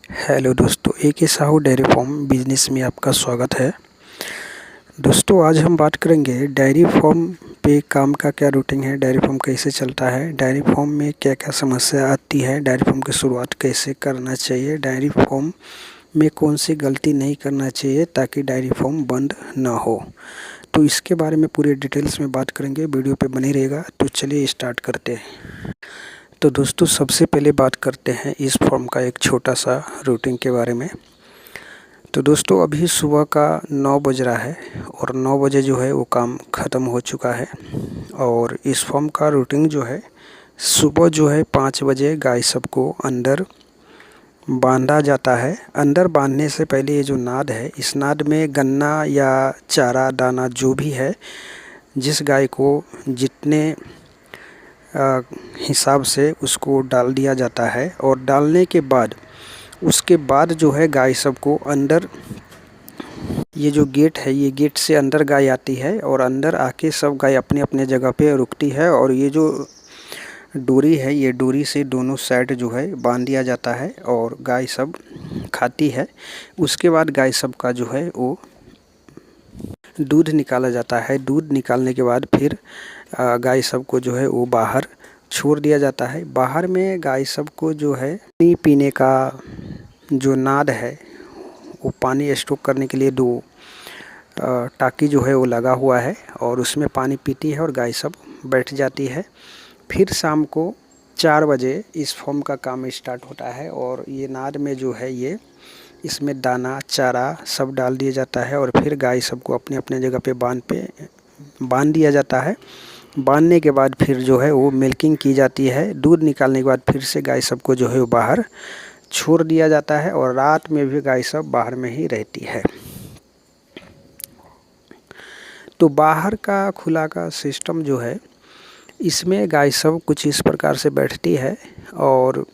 Hello दोस्तों, AK Sahu dairy farm business में आपका स्वागत है। दोस्तों, आज हम बात करेंगे डेयरी फार्म पे काम का क्या रूटीन है, डेयरी फार्म कैसे चलता है, डेयरी फार्म में क्या क्या समस्या आती है, डेयरी फार्म की शुरुआत कैसे करना चाहिए, डेयरी फार्म में कौन सी गलती नहीं करना चाहिए ताकि डेयरी फार्म बंद ना हो। तो इसके बारे में पूरे डिटेल्स में बात करेंगे, वीडियो पे बने रहेगा। तो चलिए स्टार्ट करते हैं। तो दोस्तों, सबसे पहले बात करते हैं इस फॉर्म का एक छोटा सा रूटीन के बारे में। तो दोस्तों, अभी सुबह का 9 बज रहा है और 9 बजे जो है वो काम ख़त्म हो चुका है। और इस फॉर्म का रूटीन जो है, सुबह जो है 5 बजे गाय सबको अंदर बांधा जाता है। अंदर बांधने से पहले ये जो नाद है, इस नाद में गन्ना या चारा दाना जो भी है, जिस गाय को जितने हिसाब से उसको डाल दिया जाता है। और डालने के बाद उसके बाद जो है गाय सबको अंदर, ये जो गेट है, ये गेट से अंदर गाय आती है और अंदर आके सब गाय अपने अपने जगह पे रुकती है। और ये जो डोरी है, ये डोरी से दोनों साइड जो है बांध दिया जाता है और गाय सब खाती है। उसके बाद गाय सब का जो है वो दूध निकाला जाता है। दूध निकालने के बाद फिर गाय सबको जो है वो बाहर छोड़ दिया जाता है। बाहर में गाय सबको जो है पानी पीने का जो नाद है, वो पानी स्टॉक करने के लिए 2 टाँकी जो है वो लगा हुआ है और उसमें पानी पीती है और गाय सब बैठ जाती है। फिर शाम को 4 बजे इस फॉर्म का काम स्टार्ट होता है और ये नाद में जो है ये इसमें दाना चारा सब डाल दिया जाता है और फिर गाय सबको अपने अपने जगह पे बांध दिया जाता है। बांधने के बाद फिर जो है वो मिल्किंग की जाती है। दूध निकालने के बाद फिर से गाय सबको जो है वो बाहर छोड़ दिया जाता है और रात में भी गाय सब बाहर में ही रहती है। तो बाहर का खुला का सिस्टम जो है, इसमें गाय सब कुछ इस प्रकार से बैठती है और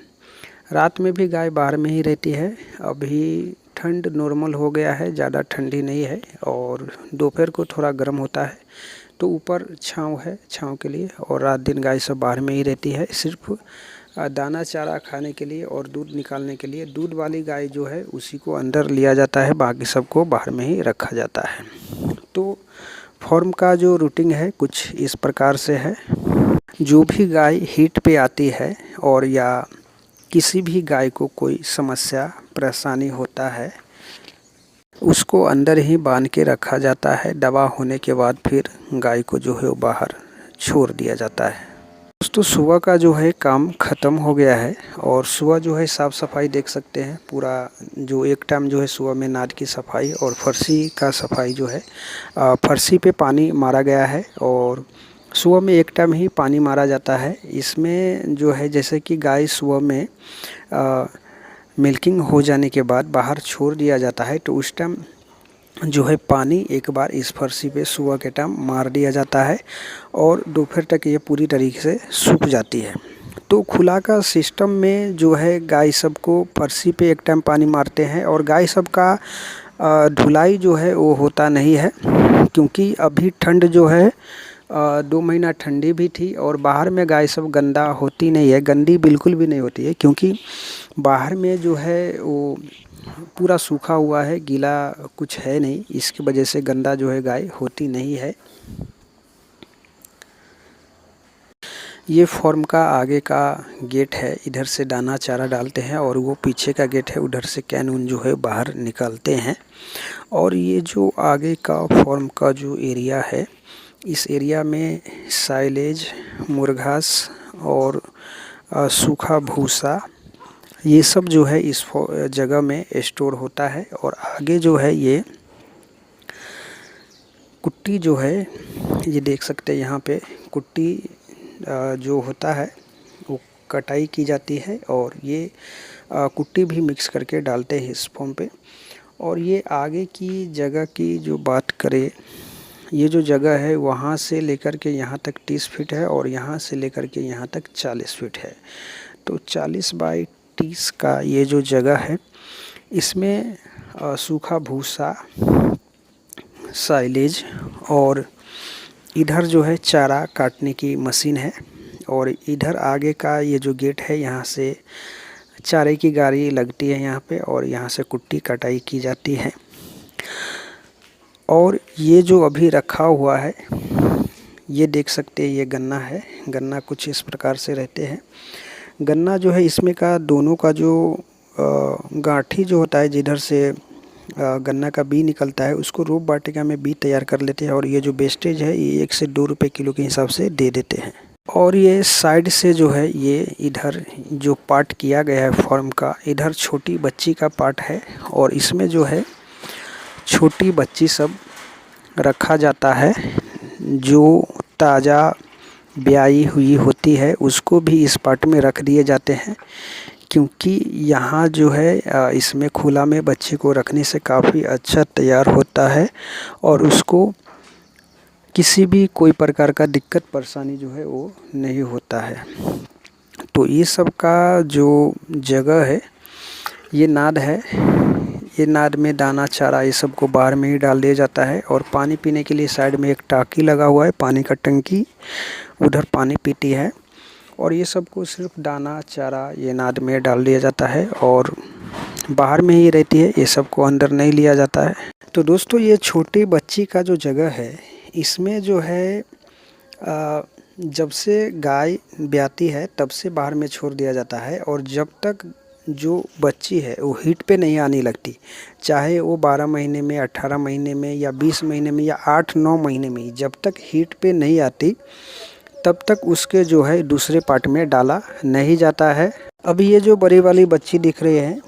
रात में भी गाय बाहर में ही रहती है। अभी ठंड नॉर्मल हो गया है, ज़्यादा ठंडी नहीं है और दोपहर को थोड़ा गर्म होता है। तो ऊपर छांव है, छांव के लिए, और रात दिन गाय सब बाहर में ही रहती है, सिर्फ दाना चारा खाने के लिए और दूध निकालने के लिए। दूध वाली गाय जो है उसी को अंदर लिया जाता है, बाकी सबको बाहर में ही रखा जाता है। तो फॉर्म का जो रूटीन है कुछ इस प्रकार से है। जो भी गाय हीट पे आती है और या किसी भी गाय को कोई समस्या परेशानी होता है, उसको अंदर ही बांध के रखा जाता है। दवा होने के बाद फिर गाय को जो है वो बाहर छोड़ दिया जाता है। दोस्तों, सुबह का जो है काम ख़त्म हो गया है और सुबह जो है साफ़ सफाई देख सकते हैं। पूरा जो एक टाइम जो है सुबह में नाद की सफाई और फर्शी का सफाई जो है, फर्शी पे पानी मारा गया है और सुबह में एक टाइम ही पानी मारा जाता है। इसमें जो है जैसे कि गाय सुबह में मिल्किंग हो जाने के बाद बाहर छोड़ दिया जाता है, तो उस टाइम जो है पानी एक बार इस फर्शी पे सुबह के टाइम मार दिया जाता है और दोपहर तक ये पूरी तरीके से सूख जाती है। तो खुला का सिस्टम में जो है गाय सबको फर्शी पे एक टाइम पानी मारते हैं और गाय सब का धुलाई जो है वो होता नहीं है, क्योंकि अभी ठंड जो है 2 महीना ठंडी भी थी और बाहर में गाय सब गंदा होती नहीं है, गंदी बिल्कुल भी नहीं होती है, क्योंकि बाहर में जो है वो पूरा सूखा हुआ है, गीला कुछ है नहीं, इसकी वजह से गंदा जो है गाय होती नहीं है। ये फॉर्म का आगे का गेट है, इधर से दाना चारा डालते हैं और वो पीछे का गेट है, उधर से कैन उन जो है बाहर निकालते हैं। और ये जो आगे का फॉर्म का जो एरिया है, इस एरिया में साइलेज, मुर्घास और सूखा भूसा, ये सब जो है इस जगह में स्टोर होता है। और आगे जो है ये कुट्टी जो है, ये देख सकते हैं यहाँ पे कुट्टी जो होता है वो कटाई की जाती है और ये कुट्टी भी मिक्स करके डालते हैं इस फॉर्म पे। और ये आगे की जगह की जो बात करें, ये जो जगह है वहाँ से लेकर के यहाँ तक 30 फीट है और यहाँ से लेकर के यहाँ तक 40 फीट है। तो 40 बाई 30 का ये जो जगह है, इसमें सूखा भूसा, साइलेज और इधर जो है चारा काटने की मशीन है। और इधर आगे का ये जो गेट है, यहाँ से चारे की गाड़ी लगती है यहाँ पे और यहाँ से कुट्टी कटाई की जाती है। और ये जो अभी रखा हुआ है, ये देख सकते हैं, ये गन्ना है। गन्ना कुछ इस प्रकार से रहते हैं। गन्ना जो है इसमें का दोनों का जो गांठी जो होता है, जिधर से गन्ना का बी निकलता है, उसको रोप वाटिका में बी तैयार कर लेते हैं और ये जो वेस्टेज है ये 1 से 2 रुपये किलो के हिसाब से दे देते हैं। और ये साइड से जो है, ये इधर जो पार्ट किया गया है फॉर्म का, इधर छोटी बच्ची का पार्ट है और इसमें जो है छोटी बच्ची सब रखा जाता है। जो ताज़ा ब्याई हुई होती है उसको भी इस पार्ट में रख दिए जाते हैं, क्योंकि यहाँ जो है इसमें खुला में बच्चे को रखने से काफ़ी अच्छा तैयार होता है और उसको किसी भी कोई प्रकार का दिक्कत परेशानी जो है वो नहीं होता है। तो ये सब का जो जगह है, ये नाद है। ये नाद में दाना चारा ये सब को बाहर में ही डाल दिया जाता है और पानी पीने के लिए साइड में एक टांकी लगा हुआ है, पानी का टंकी, उधर पानी पीती है। और ये सब को सिर्फ दाना चारा ये नाद में डाल दिया जाता है और बाहर में ही रहती है, ये सब को अंदर नहीं लिया जाता है। तो दोस्तों, ये छोटी बच्ची का जो जगह है, इसमें जो है जब से गाय ब्याती है तब से बाहर में छोड़ दिया जाता है और जब तक जो बच्ची है वो हीट पे नहीं आने लगती, चाहे वो 12 महीने में, 18 महीने में या 20 महीने में या 8-9 महीने में, जब तक हीट पे नहीं आती तब तक उसके जो है दूसरे पार्ट में डाला नहीं जाता है। अभी ये जो बड़ी वाली बच्ची दिख रही है,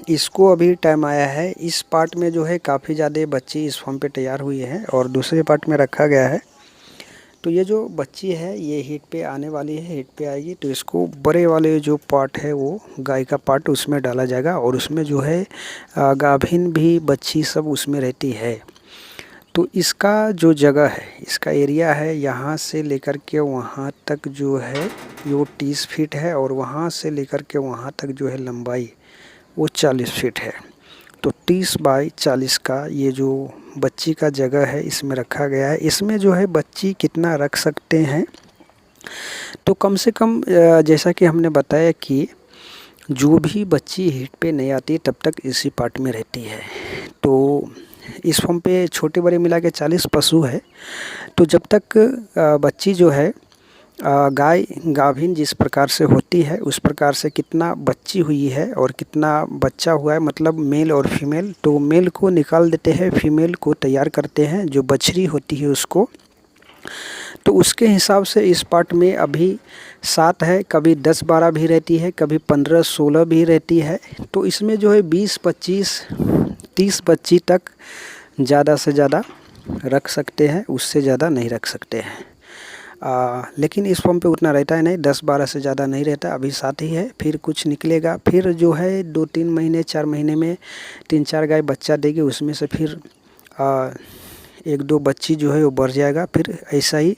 इसको अभी टाइम आया है। इस पार्ट में जो है काफ़ी ज़्यादा बच्ची इस फॉर्म पे तैयार हुई है और दूसरे पार्ट में रखा गया है। तो ये जो बच्ची है ये हीट पे आने वाली है, हीट पे आएगी तो इसको बड़े वाले जो पार्ट है वो गाय का पार्ट उसमें डाला जाएगा और उसमें जो है गाभिन भी बच्ची सब उसमें रहती है। तो इसका जो जगह है, इसका एरिया है, यहाँ से लेकर के वहाँ तक जो है वो 30 फीट है और वहाँ से लेकर के वहाँ तक जो है लंबाई वो 40 फीट है। तो 30 बाई 40 का ये जो बच्ची का जगह है इसमें रखा गया है। इसमें जो है बच्ची कितना रख सकते हैं, तो कम से कम जैसा कि हमने बताया कि जो भी बच्ची हीट पे नहीं आती तब तक इसी पार्ट में रहती है। तो इस फॉर्म पे छोटे बड़े मिला के 40 पशु है। तो जब तक बच्ची जो है गाय गाभिन जिस प्रकार से होती है उस प्रकार से कितना बच्ची हुई है और कितना बच्चा हुआ है, मतलब मेल और फीमेल, तो मेल को निकाल देते हैं, फीमेल को तैयार करते हैं जो बछड़ी होती है उसको। तो उसके हिसाब से इस पार्ट में अभी 7 है, कभी 10-12 भी रहती है, कभी 15-16 भी रहती है। तो इसमें जो है 20-25-30 बच्ची तक ज़्यादा से ज़्यादा रख सकते हैं, उससे ज़्यादा नहीं रख सकते हैं। लेकिन इस फॉर्म पे उतना रहता है नहीं, 10-12 से ज़्यादा नहीं रहता। अभी 7 ही है, फिर कुछ निकलेगा, फिर जो है 2-3 महीने 4 महीने में 3-4 गाय बच्चा देगी, उसमें से फिर 1-2 बच्ची जो है वो बढ़ जाएगा, फिर ऐसा ही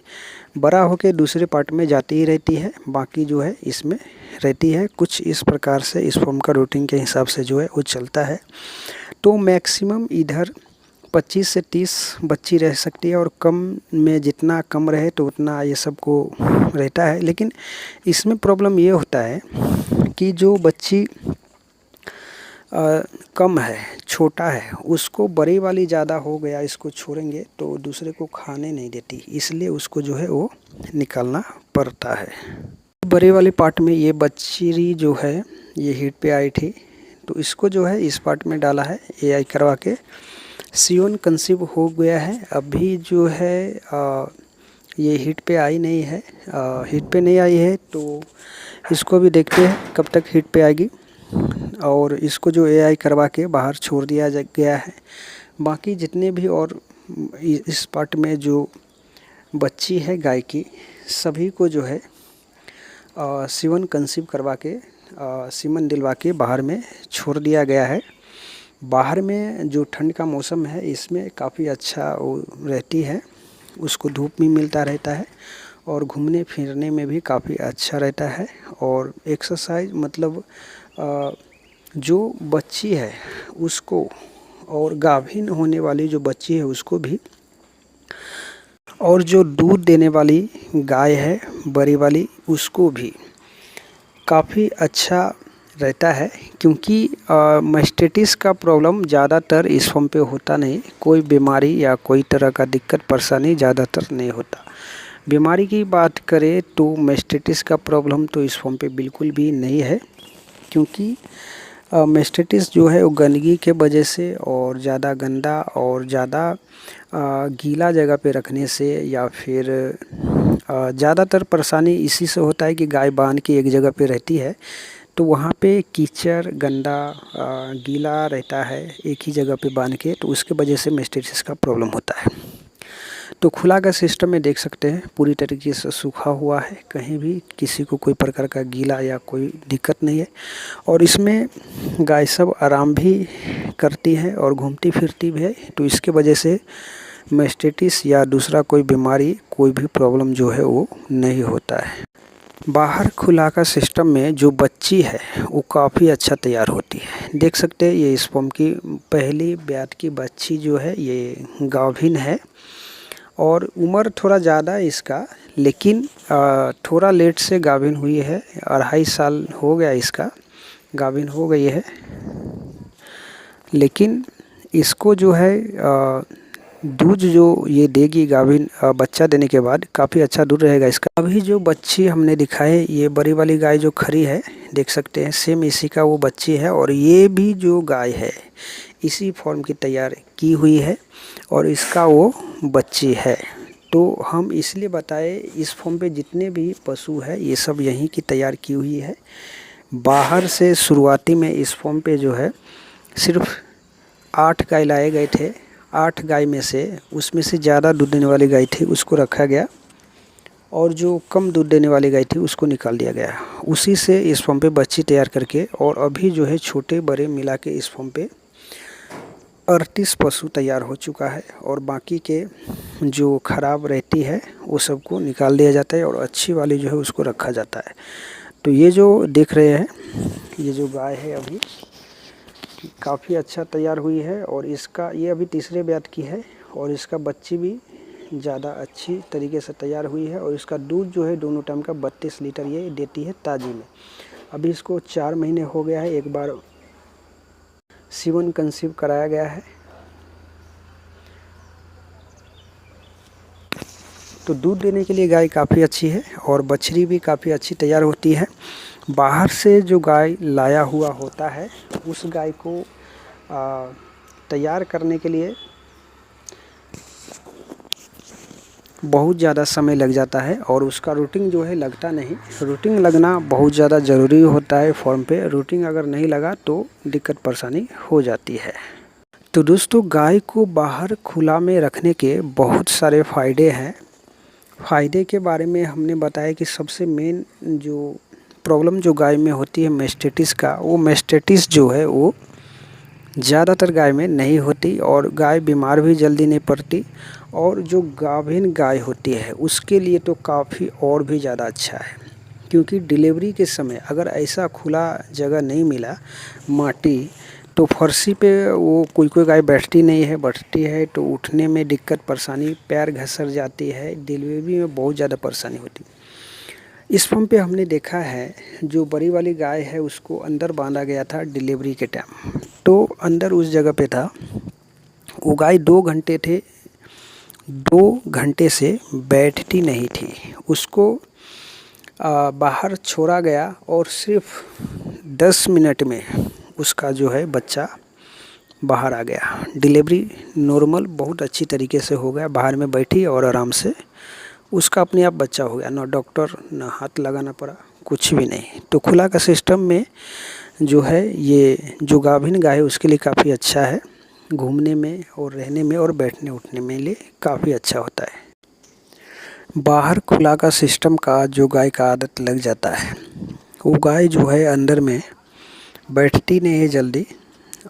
बड़ा होकर दूसरे पार्ट में जाती ही रहती है, बाकी जो है इसमें रहती है। कुछ इस प्रकार से इस फॉर्म का रूटीन के हिसाब से जो है वो चलता है। तो मैक्सिमम इधर 25 से 30 बच्ची रह सकती है और कम में जितना कम रहे तो उतना ये सब को रहता है। लेकिन इसमें प्रॉब्लम ये होता है कि जो बच्ची कम है, छोटा है, उसको बड़ी वाली ज़्यादा हो गया, इसको छोड़ेंगे तो दूसरे को खाने नहीं देती, इसलिए उसको जो है वो निकालना पड़ता है। बड़ी वाली पार्ट में ये बच्ची जो है ये हीट पे आई थी, तो इसको जो है इस पार्ट में डाला है, एआई करवा के सियोन कंसीव हो गया है। अभी जो है ये हीट पे आई नहीं है, हीट पे नहीं आई है, तो इसको भी देखते हैं कब तक हीट पे आएगी। और इसको जो एआई करवा के बाहर छोड़ दिया गया है। बाकी जितने भी और इस पार्ट में जो बच्ची है गाय की, सभी को जो है सीवन कंसीव करवा के सीमन दिलवा के बाहर में छोड़ दिया गया है। बाहर में जो ठंड का मौसम है इसमें काफ़ी अच्छा वो रहती है, उसको धूप भी मिलता रहता है और घूमने फिरने में भी काफ़ी अच्छा रहता है। और एक्सरसाइज मतलब जो बच्ची है उसको और गाभिन होने वाली जो बच्ची है उसको भी, और जो दूध देने वाली गाय है बड़ी वाली उसको भी काफ़ी अच्छा रहता है, क्योंकि मास्टिटिस का प्रॉब्लम ज़्यादातर इस फॉर्म पे होता नहीं। कोई बीमारी या कोई तरह का दिक्कत परेशानी ज़्यादातर नहीं होता। बीमारी की बात करें तो मास्टिटिस का प्रॉब्लम तो इस फॉर्म पे बिल्कुल भी नहीं है, क्योंकि मास्टिटिस जो है वो गंदगी के वजह से और ज़्यादा गंदा और ज़्यादा गीला जगह पे रखने से या फिर ज़्यादातर परेशानी इसी से होता है कि गाय बांध के एक जगह पे रहती है तो वहाँ पे कीचड़ गंदा गीला रहता है एक ही जगह पे बांध के, तो उसके वजह से मास्टिटिस का प्रॉब्लम होता है। तो खुला का सिस्टम में देख सकते हैं पूरी तरीके से सूखा हुआ है, कहीं भी किसी को कोई प्रकार का गीला या कोई दिक्कत नहीं है। और इसमें गाय सब आराम भी करती है और घूमती फिरती भी है, तो इसके वजह से मास्टिटिस या दूसरा कोई बीमारी कोई भी प्रॉब्लम जो है वो नहीं होता है। बाहर खुला का सिस्टम में जो बच्ची है वो काफ़ी अच्छा तैयार होती है। देख सकते हैं ये इस फॉर्म की पहली ब्यात की बच्ची जो है ये गाभिन है और उम्र थोड़ा ज़्यादा है इसका, लेकिन थोड़ा लेट से गाभिन हुई है। 2.5 साल हो गया इसका गाभिन हो गई है, लेकिन इसको जो है दूध जो ये देगी गाभिन बच्चा देने के बाद काफ़ी अच्छा दूध रहेगा इसका। अभी जो बच्ची हमने दिखाई ये बड़ी वाली गाय जो खड़ी है देख सकते हैं सेम इसी का वो बच्ची है, और ये भी जो गाय है इसी फॉर्म की तैयार की हुई है और इसका वो बच्ची है। तो हम इसलिए बताए इस फॉर्म पे जितने भी पशु है ये सब यहीं की तैयार की हुई है। बाहर से शुरुआती में इस फॉर्म पे जो है सिर्फ 8 गाय लाए गए थे। 8 गाय में से उसमें से ज़्यादा दूध देने वाली गाय थी उसको रखा गया और जो कम दूध देने वाली गाय थी उसको निकाल दिया गया। उसी से इस फॉर्म पे बच्ची तैयार करके और अभी जो है छोटे बड़े मिला के इस फॉर्म पे 38 पशु तैयार हो चुका है, और बाकी के जो खराब रहती है वो सबको निकाल दिया जाता है और अच्छी वाली जो है उसको रखा जाता है। तो ये जो देख रहे हैं ये जो गाय है अभी काफ़ी अच्छा तैयार हुई है और इसका ये अभी तीसरे ब्यात की है और इसका बच्ची भी ज़्यादा अच्छी तरीके से तैयार हुई है और इसका दूध जो है दोनों टाइम का 32 लीटर ये देती है ताज़ी में। अभी इसको 4 महीने हो गया है, एक बार सीवन कंसीव कराया गया है। तो दूध देने के लिए गाय काफ़ी अच्छी है और बछड़ी भी काफ़ी अच्छी तैयार होती है। बाहर से जो गाय लाया हुआ होता है उस गाय को तैयार करने के लिए बहुत ज़्यादा समय लग जाता है और उसका रूटिंग जो है लगता नहीं। रूटिंग लगना बहुत ज़्यादा ज़रूरी होता है फॉर्म पे। रूटिंग अगर नहीं लगा तो दिक्कत परेशानी हो जाती है। तो दोस्तों गाय को बाहर खुला में रखने के बहुत सारे फ़ायदे हैं। फ़ायदे के बारे में हमने बताया कि सबसे मेन जो प्रॉब्लम जो गाय में होती है मास्टिटिस का, वो मास्टिटिस जो है वो ज़्यादातर गाय में नहीं होती और गाय बीमार भी जल्दी नहीं पड़ती। और जो गाभिन गाय होती है उसके लिए तो काफ़ी और भी ज़्यादा अच्छा है, क्योंकि डिलीवरी के समय अगर ऐसा खुला जगह नहीं मिला माटी तो फर्शी पे वो कोई कोई गाय बैठती नहीं है, बैठती है तो उठने में दिक्कत परेशानी, पैर घसर जाती है, डिलीवरी में बहुत ज़्यादा परेशानी होती है। इस फॉर्म पे हमने देखा है जो बड़ी वाली गाय है उसको अंदर बांधा गया था डिलीवरी के टाइम, तो अंदर उस जगह पे था वो गाय 2 घंटे थे, 2 घंटे से बैठती नहीं थी। उसको बाहर छोड़ा गया और सिर्फ 10 मिनट में उसका जो है बच्चा बाहर आ गया। डिलीवरी नॉर्मल बहुत अच्छी तरीके से हो गया, बाहर में बैठी और आराम से उसका अपने आप बच्चा हो गया। ना डॉक्टर ना हाथ लगाना पड़ा, कुछ भी नहीं। तो खुला का सिस्टम में जो है ये जो गाभिन गाय है उसके लिए काफ़ी अच्छा है, घूमने में और रहने में और बैठने उठने में लिए काफ़ी अच्छा होता है। बाहर खुला का सिस्टम का जो गाय का आदत लग जाता है वो गाय जो है अंदर में बैठती नहीं है जल्दी,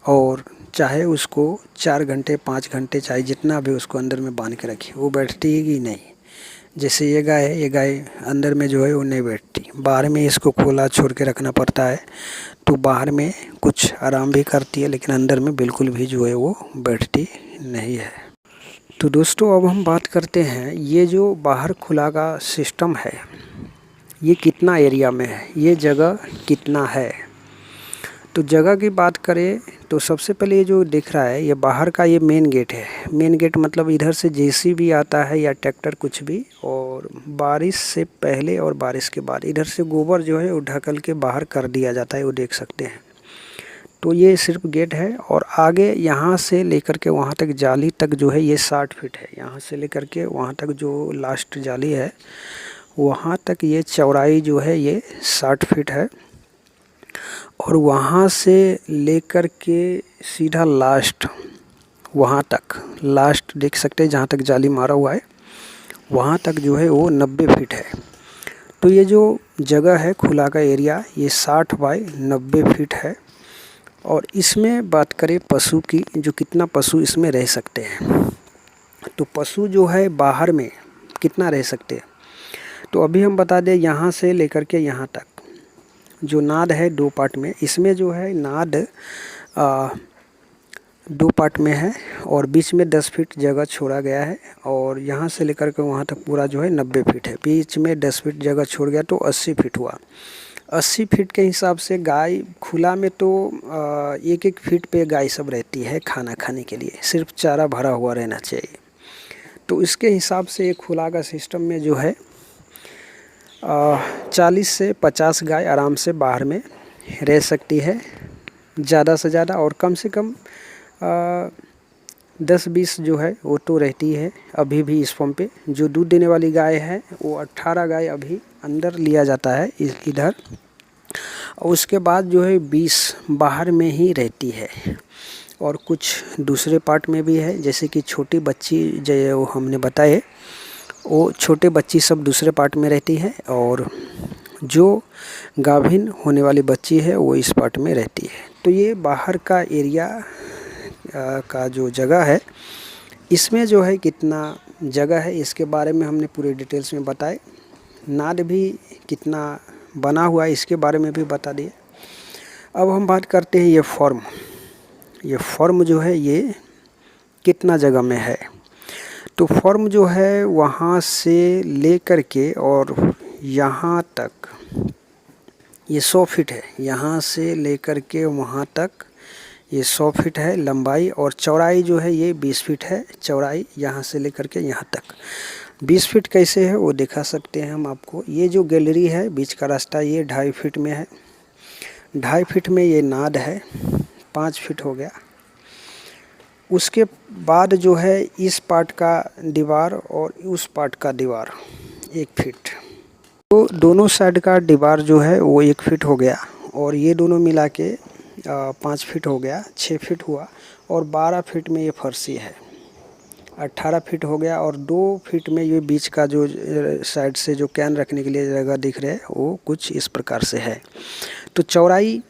और चाहे उसको 4 घंटे 5 घंटे चाहे जितना भी उसको अंदर में बांध के रखिए वो बैठती ही नहीं। जैसे ये गाय है, ये गाय अंदर में जो है वो नहीं बैठती, बाहर में इसको खोला छोड़ के रखना पड़ता है, तो बाहर में कुछ आराम भी करती है लेकिन अंदर में बिल्कुल भी जो है वो बैठती नहीं है। तो दोस्तों अब हम बात करते हैं ये जो बाहर खुला का सिस्टम है ये कितना एरिया में है, ये जगह कितना है। तो जगह की बात करें तो सबसे पहले ये जो दिख रहा है ये बाहर का ये मेन गेट है। मेन गेट मतलब इधर से जेसीबी आता है या ट्रैक्टर कुछ भी, और बारिश से पहले और बारिश के बाद इधर से गोबर जो है वो ढकल के बाहर कर दिया जाता है, वो देख सकते हैं। तो ये सिर्फ गेट है, और आगे यहाँ से लेकर के वहाँ तक जाली तक जो है ये 60 फीट है। यहाँ से लेकर के वहाँ तक जो लास्ट जाली है वहाँ तक ये चौड़ाई जो है ये 60 फीट है। और वहाँ से लेकर के सीधा लास्ट वहाँ तक, लास्ट देख सकते हैं जहाँ तक जाली मारा हुआ है वहाँ तक जो है वो 90 फीट है। तो ये जो जगह है खुला का एरिया ये 60 बाय 90 फीट है। और इसमें बात करें पशु की, जो कितना पशु इसमें रह सकते हैं, तो पशु जो है बाहर में कितना रह सकते हैं, तो अभी हम बता दें यहाँ से लेकर के यहाँ तक जो नाद है 2 पार्ट में, इसमें जो है नाद 2 पार्ट में है और बीच में 10 फीट जगह छोड़ा गया है। और यहाँ से लेकर के वहाँ तक पूरा जो है 90 फीट है, बीच में 10 फीट जगह छोड़ गया तो 80 फीट हुआ। 80 फीट के हिसाब से गाय खुला में तो 1-1 फीट पे गाय सब रहती है खाना खाने के लिए, सिर्फ चारा भरा हुआ रहना चाहिए। तो इसके हिसाब से एक खुला का सिस्टम में जो है 40 से 50 गाय आराम से बाहर में रह सकती है ज़्यादा से ज़्यादा, और कम से कम 10-20 जो है वो तो रहती है अभी भी इस फॉर्म पे। जो दूध देने वाली गाय है वो 18 गाय अभी अंदर लिया जाता है इधर, और उसके बाद जो है 20 बाहर में ही रहती है। और कुछ दूसरे पार्ट में भी है, जैसे कि छोटी बच्ची जो हमने बताए वो छोटे बच्ची सब दूसरे पार्ट में रहती है, और जो गाभिन होने वाली बच्ची है वो इस पार्ट में रहती है। तो ये बाहर का एरिया का जो जगह है, इसमें जो है कितना जगह है इसके बारे में हमने पूरे डिटेल्स में बताए। नाद भी कितना बना हुआ है इसके बारे में भी बता दिए। अब हम बात करते हैं ये फॉर्म। ये फॉर्म जो है ये कितना जगह में है, तो फॉर्म जो है वहाँ से लेकर के और यहाँ तक ये 100 फीट है। यहाँ से लेकर के वहाँ तक ये 100 फीट है लंबाई, और चौड़ाई जो है ये 20 फीट है चौड़ाई, यहाँ से लेकर के यहाँ तक। 20 फीट कैसे है वो दिखा सकते हैं हम आपको। ये जो गैलरी है बीच का रास्ता ये 2.5 फीट में है, 2.5 फीट में ये नाद है, 5 फीट हो गया। उसके बाद जो है इस पार्ट का दीवार और उस पार्ट का दीवार 1 फीट, तो दोनों साइड का दीवार जो है वो 1 फीट हो गया, और ये दोनों मिला के 5 फीट हो गया, 6 फीट हुआ। और 12 फीट में ये फर्शी है, 18 फीट हो गया। और 2 फीट में ये बीच का जो साइड से जो कैन रखने के लिए जगह दिख रहे हैं वो कुछ इस प्रकार से है। तो चौड़ाई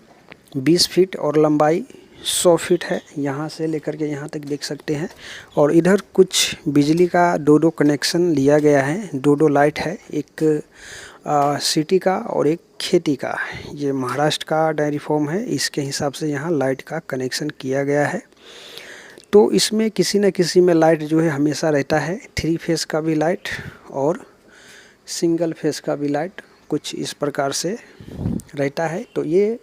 20 फीट और लंबाई 100 फीट है, यहाँ से लेकर के यहाँ तक देख सकते हैं। और इधर कुछ बिजली का 2-2 कनेक्शन लिया गया है, 2-2 लाइट है, एक सिटी का और एक खेती का। ये महाराष्ट्र का डेयरी फार्म है, इसके हिसाब से यहाँ लाइट का कनेक्शन किया गया है। तो इसमें किसी न किसी में लाइट जो है हमेशा रहता है, 3 फेस का भी लाइट और सिंगल फेस का भी लाइट कुछ इस प्रकार से रहता है। तो ये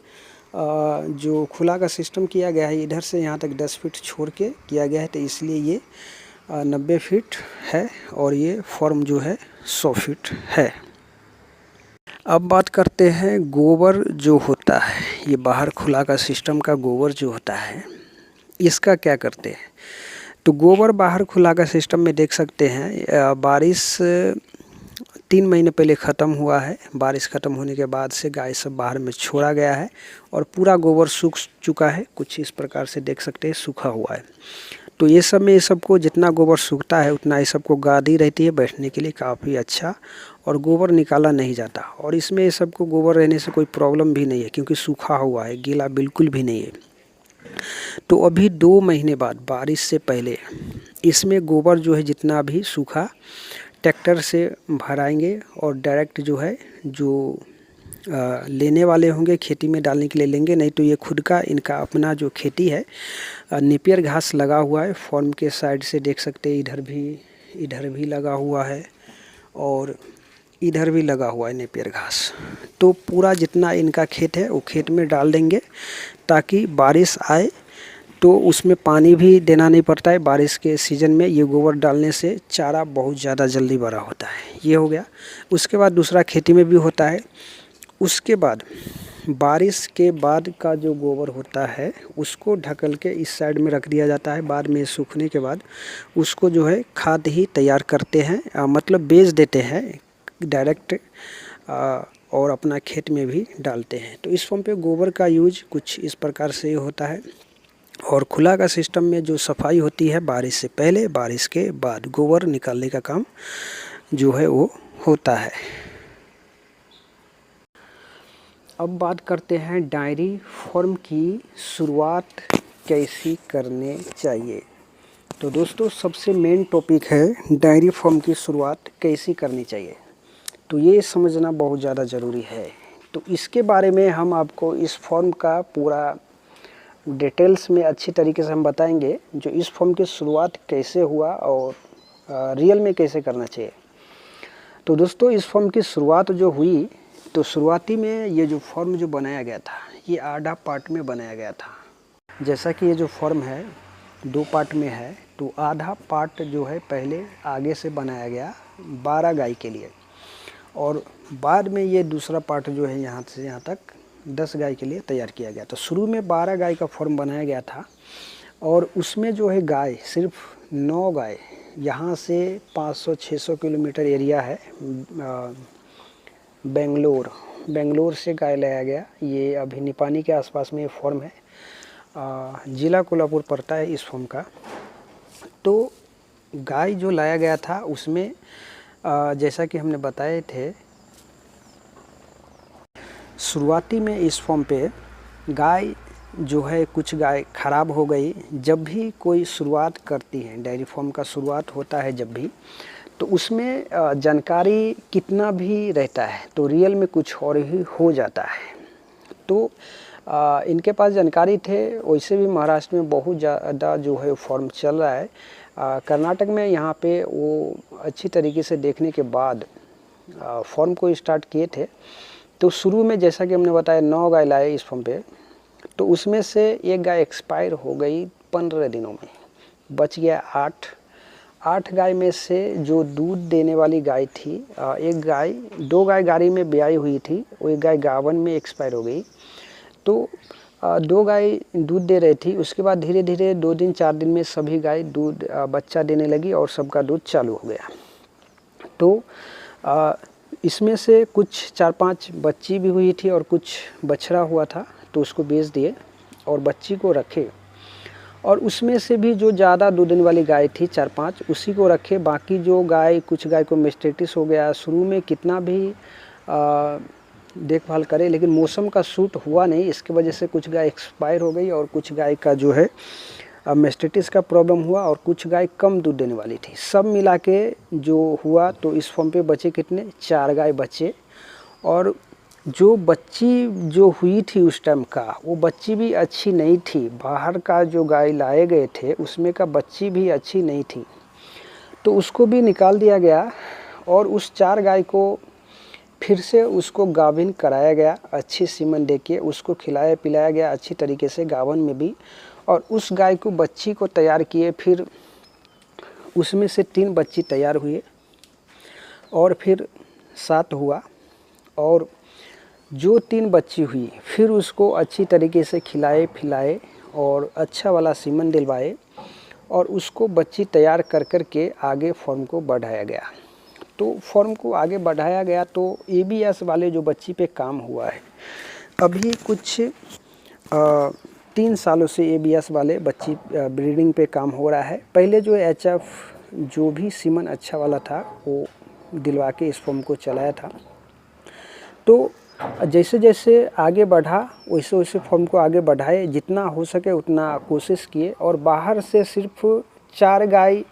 जो खुला का सिस्टम किया गया है इधर से यहाँ तक 10 फीट छोड़ के किया गया है, तो इसलिए ये 90 फीट है, और ये फॉर्म जो है 100 फीट है। अब बात करते हैं गोबर जो होता है, ये बाहर खुला का सिस्टम का गोबर जो होता है इसका क्या करते हैं। तो गोबर बाहर खुला का सिस्टम में देख सकते हैं बारिश 3 महीने पहले ख़त्म हुआ है। बारिश ख़त्म होने के बाद से गाय सब बाहर में छोड़ा गया है और पूरा गोबर सूख चुका है, कुछ इस प्रकार से देख सकते हैं सूखा हुआ है। तो ये सब में ये सबको जितना गोबर सूखता है उतना ये सबको गादी रहती है बैठने के लिए काफ़ी अच्छा, और गोबर निकाला नहीं जाता। और इसमें ये सबको गोबर रहने से कोई प्रॉब्लम भी नहीं है क्योंकि सूखा हुआ है, गीला बिल्कुल भी नहीं है। तो अभी 2 महीने बाद बारिश से पहले इसमें गोबर जो है जितना भी सूखा ट्रैक्टर से भराएंगे और डायरेक्ट जो है जो लेने वाले होंगे खेती में डालने के लिए लेंगे, नहीं तो ये खुद का इनका अपना जो खेती है नेपियर घास लगा हुआ है। फॉर्म के साइड से देख सकते हैं इधर भी लगा हुआ है और इधर भी लगा हुआ है नेपियर घास। तो पूरा जितना इनका खेत है वो खेत में डाल देंगे ताकि बारिश आए तो उसमें पानी भी देना नहीं पड़ता है। बारिश के सीज़न में ये गोबर डालने से चारा बहुत ज़्यादा जल्दी बड़ा होता है। ये हो गया। उसके बाद दूसरा खेती में भी होता है। उसके बाद बारिश के बाद का जो गोबर होता है उसको ढकल के इस साइड में रख दिया जाता है। बाद में सूखने के बाद उसको जो है खाद ही तैयार करते हैं, मतलब बेच देते हैं डायरेक्ट, और अपना खेत में भी डालते हैं। तो इस फॉर्म पे गोबर का यूज कुछ इस प्रकार से होता है। और खुला का सिस्टम में जो सफाई होती है बारिश से पहले, बारिश के बाद गोबर निकालने का काम जो है वो होता है। अब बात करते हैं डायरी फार्म की शुरुआत कैसी करने चाहिए। तो दोस्तों सबसे मेन टॉपिक है डायरी फार्म की शुरुआत कैसी करनी चाहिए। तो ये समझना बहुत ज़्यादा ज़रूरी है। तो इसके बारे में हम आपको इस फॉर्म का पूरा डिटेल्स में अच्छी तरीके से हम बताएंगे, जो इस फॉर्म की शुरुआत कैसे हुआ और रियल में कैसे करना चाहिए। तो दोस्तों इस फॉर्म की शुरुआत जो हुई, तो शुरुआती में ये जो फॉर्म जो बनाया गया था ये आधा पार्ट में बनाया गया था। जैसा कि ये जो फॉर्म है 2 पार्ट में है, तो आधा पार्ट जो है पहले आगे से बनाया गया 12 गाय के लिए, और बाद में ये दूसरा पार्ट जो है यहाँ से यहाँ तक 10 गाय के लिए तैयार किया गया। तो शुरू में 12 गाय का फॉर्म बनाया गया था, और उसमें जो है गाय सिर्फ 9 गाय, यहाँ से 500-600 किलोमीटर एरिया है, बेंगलोर से गाय लाया गया। ये अभी निपानी के आसपास में ये फॉर्म है, ज़िला कोल्हापुर पड़ता है इस फॉर्म का। तो गाय जो लाया गया था उसमें जैसा कि हमने बताए थे, शुरुआती में इस फॉर्म पे गाय जो है कुछ गाय ख़राब हो गई। जब भी कोई शुरुआत करती है, डेयरी फार्म का शुरुआत होता है जब भी, तो उसमें जानकारी कितना भी रहता है तो रियल में कुछ और ही हो जाता है। तो इनके पास जानकारी थे। वैसे भी महाराष्ट्र में बहुत ज़्यादा जो है फॉर्म चल रहा है। कर्नाटक में यहाँ पे वो अच्छी तरीके से देखने के बाद फॉर्म को स्टार्ट किए थे। तो शुरू में जैसा कि हमने बताया 9 गाय लाए इस फॉर्म पे, तो उसमें से एक गाय एक्सपायर हो गई 15 दिनों में, बच गया 8 गाय में से जो दूध देने वाली गाय थी, एक गाय 2 गाय गाड़ी में ब्याई हुई थी, वो एक गाय गावन में एक्सपायर हो गई। तो 2 गाय दूध दे रही थी। उसके बाद धीरे धीरे 2 दिन 4 दिन में सभी गाय दूध बच्चा देने लगी और सबका दूध चालू हो गया। तो इसमें से कुछ 4-5 बच्ची भी हुई थी और कुछ बछड़ा हुआ था, तो उसको बेच दिए और बच्ची को रखे। और उसमें से भी जो ज़्यादा दूध देने वाली गाय थी 4-5, उसी को रखे। बाकी जो गाय, कुछ गाय को मेस्टेटिस हो गया, शुरू में कितना भी देखभाल करे लेकिन मौसम का सूट हुआ नहीं, इसके वजह से कुछ गाय एक्सपायर हो गई और कुछ गाय का जो है मेस्टेटिस का प्रॉब्लम हुआ, और कुछ गाय कम दूध देने वाली थी। सब मिला के जो हुआ, तो इस फॉर्म पे बचे कितने, 4 गाय बचे। और जो बच्ची जो हुई थी उस टाइम का, वो बच्ची भी अच्छी नहीं थी। बाहर का जो गाय लाए गए थे उसमें का बच्ची भी अच्छी नहीं थी, तो उसको भी निकाल दिया गया। और उस 4 गाय को फिर से उसको गाभिन कराया गया, अच्छी सीमन देके उसको खिलाया पिलाया गया अच्छी तरीके से गावन में भी। और उस गाय को बच्ची को तैयार किए, फिर उसमें से 3 बच्ची तैयार हुए और फिर 7 हुआ। और जो 3 बच्ची हुई फिर उसको अच्छी तरीके से खिलाए पिलाए और अच्छा वाला सीमन दिलवाए, और उसको बच्ची तैयार कर कर के आगे फॉर्म को बढ़ाया गया। तो फॉर्म को आगे बढ़ाया गया तो ABS वाले जो बच्ची पे काम हुआ है। अभी कुछ 3 सालों से ABS वाले बच्ची ब्रीडिंग पे काम हो रहा है। पहले जो HF जो भी सीमन अच्छा वाला था वो दिलवा के इस फॉर्म को चलाया था। तो जैसे जैसे आगे बढ़ा वैसे वैसे फॉर्म को आगे बढ़ाए, जितना हो सके उतना कोशिश किए। और बाहर से सिर्फ 4 गाय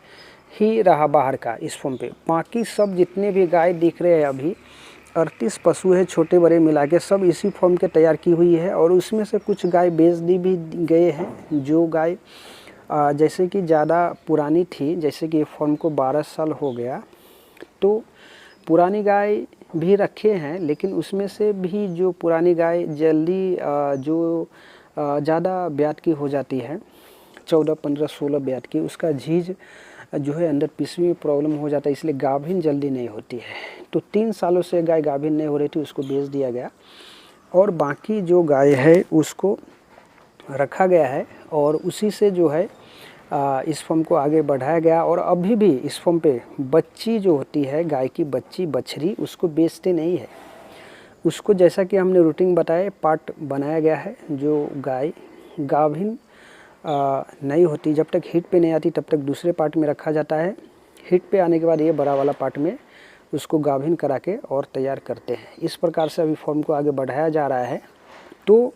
ही रहा बाहर का इस फॉर्म पे। बाकी सब जितने भी गाय दिख रहे हैं अभी 38 पशु है, छोटे बड़े मिला के सब इसी फॉर्म के तैयार की हुई है। और उसमें से कुछ गाय बेच दी भी गए हैं। जो गाय जैसे कि ज़्यादा पुरानी थी, जैसे कि फॉर्म को 12 साल हो गया, तो पुरानी गाय भी रखे हैं। लेकिन उसमें से भी जो पुरानी गाय जल्दी जो ज़्यादा ब्यात की हो जाती है, 14, 15, 16 ब्यात की, उसका झीज जो है अंदर पिसवी में प्रॉब्लम हो जाता है, इसलिए गाभिन जल्दी नहीं होती है। तो 3 सालों से गाय गाभिन नहीं हो रही थी, उसको बेच दिया गया और बाकी जो गाय है उसको रखा गया है और उसी से जो है इस फॉर्म को आगे बढ़ाया गया। और अभी भी इस फॉर्म पे बच्ची जो होती है, गाय की बच्ची बछड़ी, उसको बेचते नहीं है, उसको जैसा कि हमने रूटीन बताया पार्ट बनाया गया है। जो गाय गाभिन नहीं होती, जब तक हीट पे नहीं आती तब तक दूसरे पार्ट में रखा जाता है, हीट पे आने के बाद ये बड़ा वाला पार्ट में उसको गाभिन करा के और तैयार करते हैं। इस प्रकार से अभी फॉर्म को आगे बढ़ाया जा रहा है। तो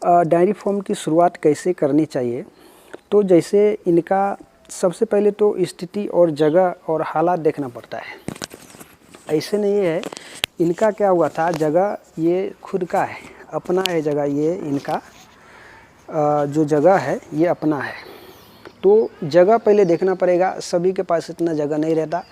डायरी फार्म की शुरुआत कैसे करनी चाहिए, तो जैसे इनका सबसे पहले तो स्थिति और जगह और हालात देखना पड़ता है। ऐसे नहीं है, इनका क्या हुआ था, जगह ये खुद का है, अपना है जगह, ये इनका जो जगह है ये अपना है। तो जगह पहले देखना पड़ेगा, सभी के पास इतना जगह नहीं रहता।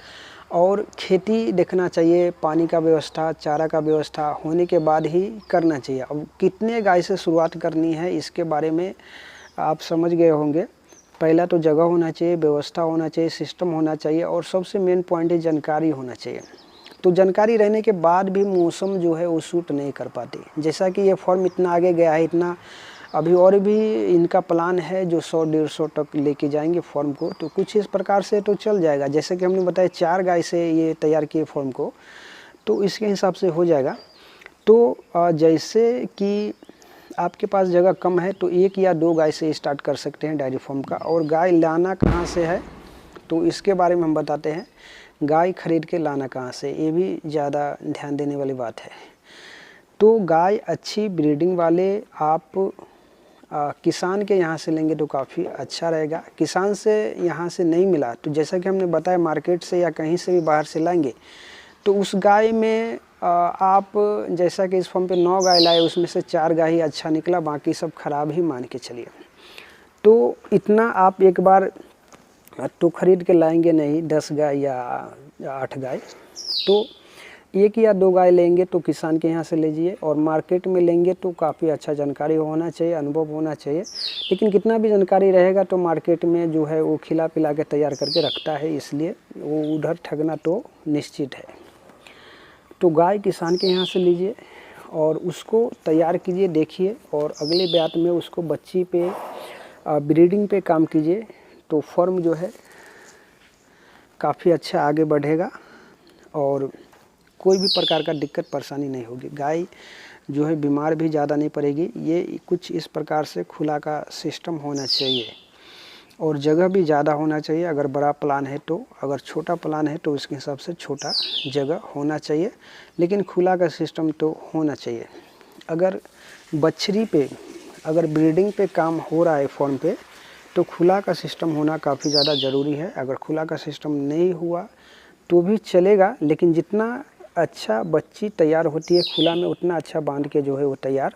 और खेती देखना चाहिए, पानी का व्यवस्था, चारा का व्यवस्था होने के बाद ही करना चाहिए। अब कितने गाय से शुरुआत करनी है इसके बारे में आप समझ गए होंगे। पहला तो जगह होना चाहिए, व्यवस्था होना चाहिए, सिस्टम होना चाहिए और सबसे मेन पॉइंट है जानकारी होना चाहिए। तो जानकारी रहने के बाद भी मौसम जो है वो सूट नहीं कर पाती। जैसा कि ये फॉर्म इतना आगे गया है, इतना अभी और भी इनका प्लान है जो 100-150 तक लेके जाएंगे फॉर्म को, तो कुछ इस प्रकार से तो चल जाएगा। जैसे कि हमने बताया 4 गाय से ये तैयार किए फॉर्म को, तो इसके हिसाब से हो जाएगा। तो जैसे कि आपके पास जगह कम है तो 1 या 2 गाय से स्टार्ट कर सकते हैं डायरी फार्म का। और गाय लाना कहाँ से है तो इसके बारे में हम बताते हैं। गाय खरीद के लाना कहाँ से, ये भी ज़्यादा ध्यान देने वाली बात है। तो गाय अच्छी ब्रीडिंग वाले आप किसान के यहाँ से लेंगे तो काफ़ी अच्छा रहेगा। किसान से यहाँ से नहीं मिला तो जैसा कि हमने बताया मार्केट से या कहीं से भी बाहर से लाएंगे तो उस गाय में आप जैसा कि इस फॉर्म पे 9 गाय लाए, उसमें से 4 गाय ही अच्छा निकला, बाकी सब खराब ही मान के चलिए। तो इतना आप एक बार तो खरीद के लाएंगे नहीं, 10 गाय या 8 गाय, तो 1 या 2 गाय लेंगे तो किसान के यहाँ से लीजिए। और मार्केट में लेंगे तो काफ़ी अच्छा जानकारी होना चाहिए, अनुभव होना चाहिए। लेकिन कितना भी जानकारी रहेगा तो मार्केट में जो है वो खिला पिला के तैयार करके रखता है, इसलिए वो उधर ठगना तो निश्चित है। तो गाय किसान के यहाँ से लीजिए और उसको तैयार कीजिए, देखिए, और अगले ब्यात में उसको बच्ची पे ब्रीडिंग पे काम कीजिए, तो फॉर्म जो है काफ़ी अच्छा आगे बढ़ेगा और कोई भी प्रकार का दिक्कत परेशानी नहीं होगी। गाय जो है बीमार भी ज़्यादा नहीं पड़ेगी। ये कुछ इस प्रकार से खुला का सिस्टम होना चाहिए और जगह भी ज़्यादा होना चाहिए अगर बड़ा प्लान है तो। अगर छोटा प्लान है तो उसके हिसाब से छोटा जगह होना चाहिए, लेकिन खुला का सिस्टम तो होना चाहिए। अगर बछड़ी पे अगर ब्रीडिंग पे काम हो रहा है फॉर्म पे तो खुला का सिस्टम होना काफ़ी ज़्यादा ज़रूरी है। अगर खुला का सिस्टम नहीं हुआ तो भी चलेगा, लेकिन जितना अच्छा बच्ची तैयार होती है खुला में उतना अच्छा बांध के जो है वो तैयार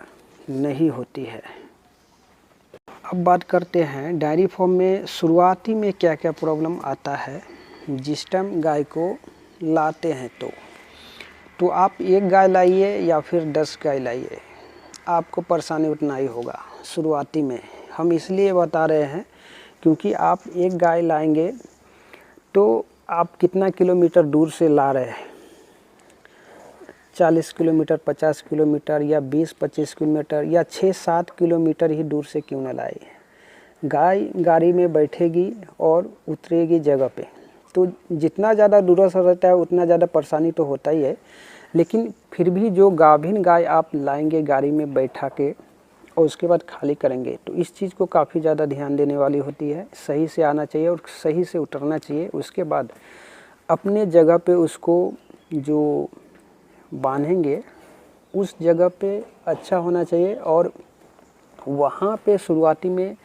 नहीं होती है। अब बात करते हैं डायरी फार्म में शुरुआती में क्या क्या प्रॉब्लम आता है जिस टाइम गाय को लाते हैं। तो आप 1 गाय लाइए या फिर 10 गाय लाइए, आपको परेशानी उतना ही होगा शुरुआती में। हम इसलिए बता रहे हैं क्योंकि आप 1 गाय लाएंगे तो आप कितना किलोमीटर दूर से ला रहे हैं, 40 किलोमीटर, 50 किलोमीटर या 20-25 किलोमीटर या 6-7 किलोमीटर ही दूर से क्यों ना लाए। गाय गाड़ी में बैठेगी और उतरेगी जगह पे, तो जितना ज़्यादा दूर से रहता है उतना ज़्यादा परेशानी तो होता ही है। लेकिन फिर भी जो गाभिन गाय आप लाएंगे गाड़ी में बैठा के और उसके बाद खाली करेंगे, तो इस चीज़ को काफ़ी ज़्यादा ध्यान देने वाली होती है। सही से आना चाहिए और सही से उतरना चाहिए। उसके बाद अपने जगह पे उसको जो बांधेंगे उस जगह पे अच्छा होना चाहिए। और वहाँ पे शुरुआती में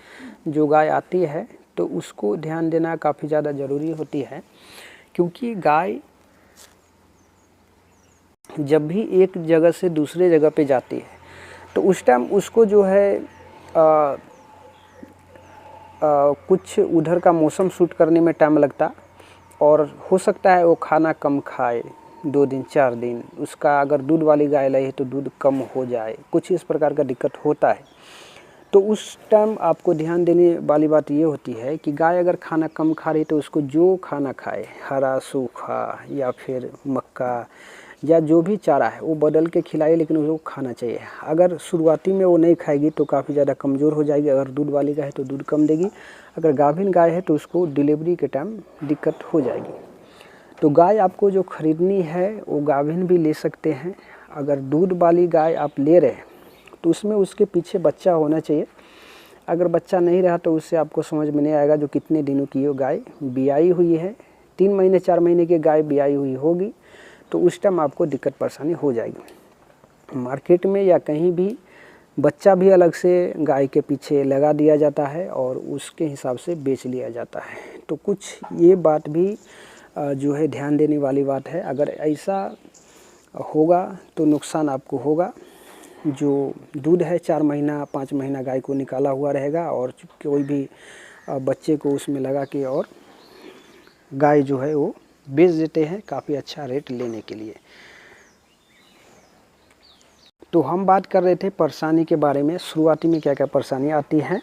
जो गाय आती है तो उसको ध्यान देना काफ़ी ज़्यादा ज़रूरी होती है, क्योंकि गाय जब भी एक जगह से दूसरे जगह पे जाती है तो उस टाइम उसको जो है कुछ उधर का मौसम सूट करने में टाइम लगता और हो सकता है वो खाना कम खाए, 2 दिन 4 दिन। उसका अगर दूध वाली गाय लाई है तो दूध कम हो जाए, कुछ इस प्रकार का दिक्कत होता है। तो उस टाइम आपको ध्यान देने वाली बात ये होती है कि गाय अगर खाना कम खा रही तो उसको जो खाना खाए, हरा सूखा या फिर मक्का या जो भी चारा है वो बदल के खिलाए, लेकिन उसको खाना चाहिए। अगर शुरुआती में वो नहीं खाएगी तो काफ़ी ज़्यादा कमज़ोर हो जाएगी। अगर दूध वाली गाय है तो दूध कम देगी, अगर गाभिन गाय है तो उसको डिलीवरी के टाइम दिक्कत हो जाएगी। तो गाय आपको जो ख़रीदनी है वो गाभिन भी ले सकते हैं। अगर दूध वाली गाय आप ले रहे हैं तो उसमें उसके पीछे बच्चा होना चाहिए। अगर बच्चा नहीं रहा तो उससे आपको समझ में नहीं आएगा जो कितने दिनों की वो गाय ब्याई हुई है। 3 महीने 4 महीने की गाय ब्याई हुई होगी तो उस टाइम आपको दिक्कत परेशानी हो जाएगी। मार्केट में या कहीं भी बच्चा भी अलग से गाय के पीछे लगा दिया जाता है और उसके हिसाब से बेच लिया जाता है। तो कुछ ये बात भी जो है ध्यान देने वाली बात है। अगर ऐसा होगा तो नुकसान आपको होगा। जो दूध है 4 महीना 5 महीना गाय को निकाला हुआ रहेगा और कोई भी बच्चे को उसमें लगा के और गाय जो है वो बेच देते हैं काफ़ी अच्छा रेट लेने के लिए। तो हम बात कर रहे थे परेशानी के बारे में, शुरुआती में क्या क्या परेशानी आती हैं।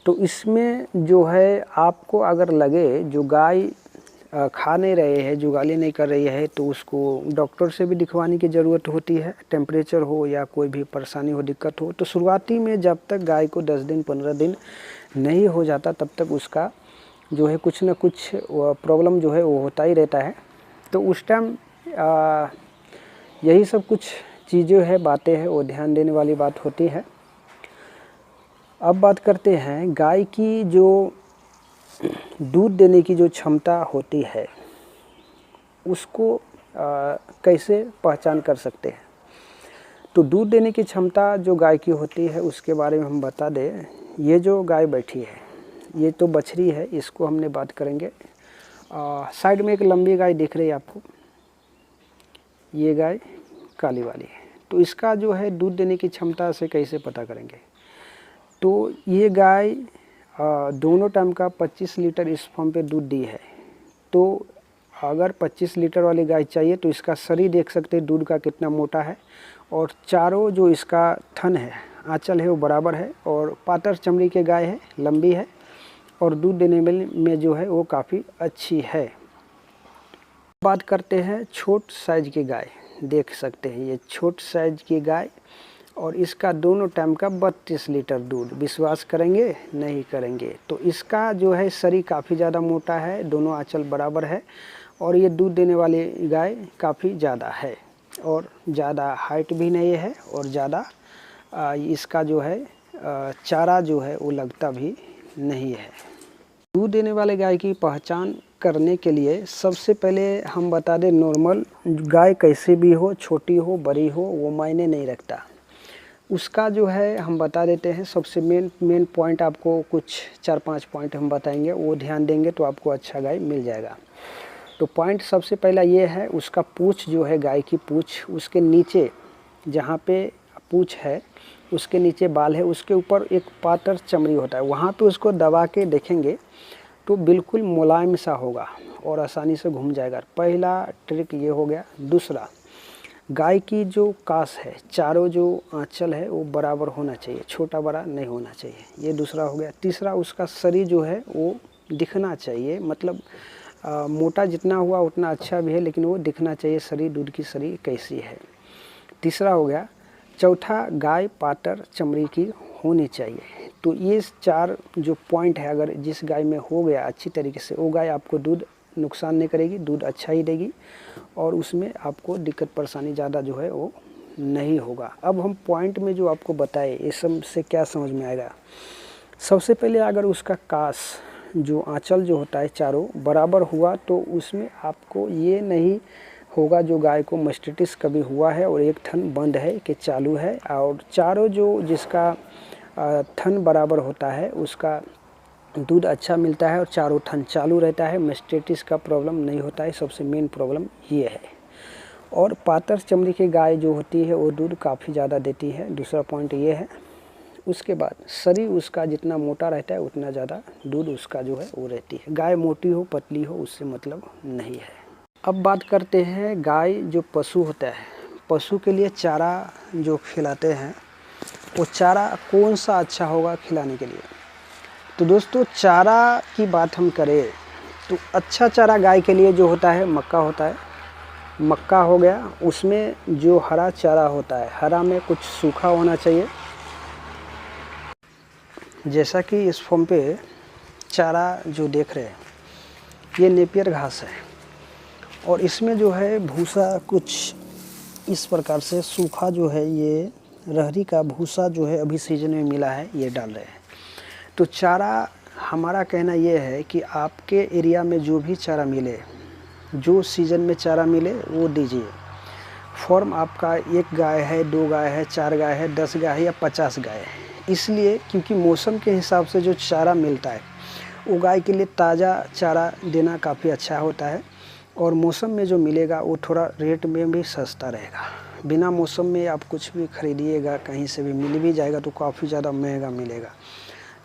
तो इसमें जो है आपको अगर लगे जो गाय खा नहीं रहे हैं, जुगाली नहीं कर रही है, तो उसको डॉक्टर से भी दिखवाने की ज़रूरत होती है। टेम्परेचर हो या कोई भी परेशानी हो, दिक्कत हो, तो शुरुआती में जब तक गाय को 10 दिन 15 दिन नहीं हो जाता तब तक उसका जो है कुछ ना कुछ प्रॉब्लम जो है वो होता ही रहता है। तो उस टाइम यही सब कुछ चीज़ें है, बातें हैं, वो ध्यान देने वाली बात होती है। अब बात करते हैं गाय की जो दूध देने की जो क्षमता होती है उसको कैसे पहचान कर सकते हैं। तो दूध देने की क्षमता जो गाय की होती है उसके बारे में हम बता दें। ये जो गाय बैठी है ये तो बछड़ी है, इसको हमने बात करेंगे। साइड में एक लंबी गाय दिख रही है आपको, ये गाय काली वाली है। तो इसका जो है दूध देने की क्षमता से कैसे पता करेंगे। तो ये गाय दोनों टाइम का 25 लीटर इस फॉर्म पे दूध दी है। तो अगर 25 लीटर वाली गाय चाहिए तो इसका शरीर देख सकते हैं दूध का कितना मोटा है, और चारों जो इसका थन है, आंचल है, वो बराबर है और पातर चमड़ी के गाय है, लंबी है और दूध देने में जो है वो काफ़ी अच्छी है। बात करते हैं छोट साइज की गाय, देख सकते हैं ये छोट साइज की गाय और इसका दोनों टाइम का 32 लीटर दूध। विश्वास करेंगे? नहीं करेंगे। तो इसका जो है शरीर काफ़ी ज़्यादा मोटा है, दोनों आंचल बराबर है और ये दूध देने वाली गाय काफ़ी ज़्यादा है और ज़्यादा हाइट भी नहीं है और ज़्यादा इसका जो है चारा जो है वो लगता भी नहीं है। दूध देने वाले गाय की पहचान करने के लिए सबसे पहले हम बता दें, नॉर्मल गाय कैसे भी हो, छोटी हो बड़ी हो, वो मायने नहीं रखता। उसका जो है हम बता देते हैं सबसे मेन पॉइंट, आपको कुछ 4-5 पॉइंट हम बताएंगे, वो ध्यान देंगे तो आपको अच्छा गाय मिल जाएगा। तो पॉइंट सबसे पहला ये है, उसका पूँछ जो है, गाय की पूँछ, उसके नीचे जहाँ पे पूँछ है उसके नीचे बाल है, उसके ऊपर एक पातर चमड़ी होता है, वहाँ पे उसको दबा के देखेंगे तो बिल्कुल मुलायम सा होगा और आसानी से घूम जाएगा। पहला ट्रिक ये हो गया। दूसरा, गाय की जो कास है, चारों जो आंचल है वो बराबर होना चाहिए, छोटा बड़ा नहीं होना चाहिए, ये दूसरा हो गया। तीसरा, उसका शरीर जो है वो दिखना चाहिए, मतलब मोटा जितना हुआ उतना अच्छा भी है लेकिन वो दिखना चाहिए शरीर, दूध की शरीर कैसी है। तीसरा हो गया। चौथा, गाय पातर चमड़ी की होनी चाहिए। तो ये 4 जो पॉइंट है अगर जिस गाय में हो गया अच्छी तरीके से, वो गाय आपको दूध नुकसान नहीं करेगी, दूध अच्छा ही देगी और उसमें आपको दिक्कत परेशानी ज़्यादा जो है वो नहीं होगा। अब हम पॉइंट में जो आपको बताए ये सब से क्या समझ में आएगा। सबसे पहले अगर उसका कास जो आंचल जो होता है चारों बराबर हुआ तो उसमें आपको ये नहीं होगा जो गाय को मास्टिटिस कभी हुआ है और एक थन बंद है कि चालू है, और चारों जो जिसका थन बराबर होता है उसका दूध अच्छा मिलता है और चारों थन चालू रहता है, मास्टिटिस का प्रॉब्लम नहीं होता है। सबसे मेन प्रॉब्लम ये है। और पातर चमड़ी की गाय जो होती है वो दूध काफ़ी ज़्यादा देती है, दूसरा पॉइंट ये है। उसके बाद शरीर उसका जितना मोटा रहता है उतना ज़्यादा दूध उसका जो है वो रहती है। गाय मोटी हो पतली हो उससे मतलब नहीं है। अब बात करते हैं गाय जो पशु होता है, पशु के लिए चारा जो खिलाते हैं वो चारा कौन सा अच्छा होगा खिलाने के लिए। तो दोस्तों चारा की बात हम करें तो अच्छा चारा गाय के लिए जो होता है मक्का होता है। मक्का हो गया, उसमें जो हरा चारा होता है, हरा में कुछ सूखा होना चाहिए। जैसा कि इस फॉर्म पे चारा जो देख रहे हैं ये नेपियर घास है और इसमें जो है भूसा कुछ इस प्रकार से सूखा जो है, ये रहरी का भूसा जो है अभी सीजन में मिला है, ये डाल रहे हैं। तो चारा हमारा कहना ये है कि आपके एरिया में जो भी चारा मिले, जो सीज़न में चारा मिले वो दीजिए। फॉर्म आपका एक गाय है, 2 गाय है, 4 गाय है, 10 गाय है या 50 गाय है, इसलिए क्योंकि मौसम के हिसाब से जो चारा मिलता है वो गाय के लिए ताज़ा चारा देना काफ़ी अच्छा होता है और मौसम में जो मिलेगा वो थोड़ा रेट में भी सस्ता रहेगा। बिना मौसम में आप कुछ भी खरीदिएगा, कहीं से भी मिल भी जाएगा तो काफ़ी ज़्यादा महंगा मिलेगा।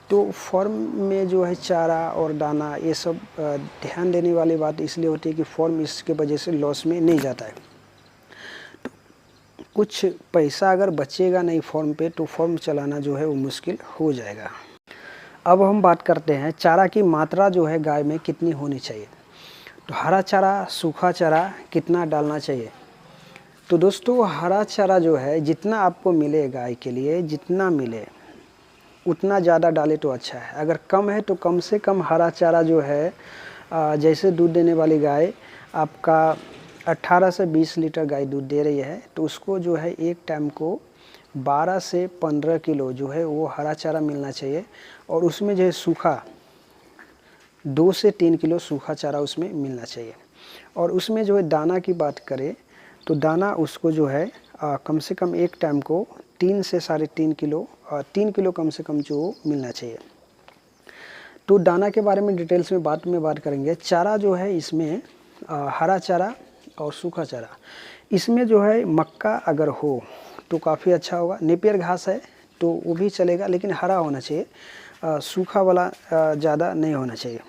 तो फॉर्म में जो है चारा और दाना ये सब ध्यान देने वाली बात इसलिए होती है कि फॉर्म इसके वजह से लॉस में नहीं जाता है। तो कुछ पैसा अगर बचेगा नहीं फॉर्म पे तो फॉर्म चलाना जो है वो मुश्किल हो जाएगा। अब हम बात करते हैं चारा की मात्रा जो है गाय में कितनी होनी चाहिए। तो हरा चारा, सूखा चारा कितना डालना चाहिए। तो दोस्तों हरा चारा जो है जितना आपको मिले गाय के लिए, जितना मिले उतना ज़्यादा डाले तो अच्छा है। अगर कम है तो कम से कम हरा चारा जो है जैसे दूध देने वाली गाय आपका 18 से 20 लीटर गाय दूध दे रही है तो उसको जो है एक टाइम को 12 से 15 किलो जो है वो हरा चारा मिलना चाहिए और उसमें जो है सूखा 2 से 3 किलो सूखा चारा उसमें मिलना चाहिए। और उसमें जो है दाना की बात करें तो दाना उसको जो है कम से कम एक टाइम को 3 से 3.5 किलो 3 किलो कम से कम जो मिलना चाहिए। तो दाना के बारे में डिटेल्स में बात करेंगे। चारा जो है इसमें हरा चारा और सूखा चारा, इसमें जो है मक्का अगर हो तो काफ़ी अच्छा होगा। नेपियर घास है तो वो भी चलेगा लेकिन हरा होना चाहिए, सूखा वाला ज़्यादा नहीं होना चाहिए।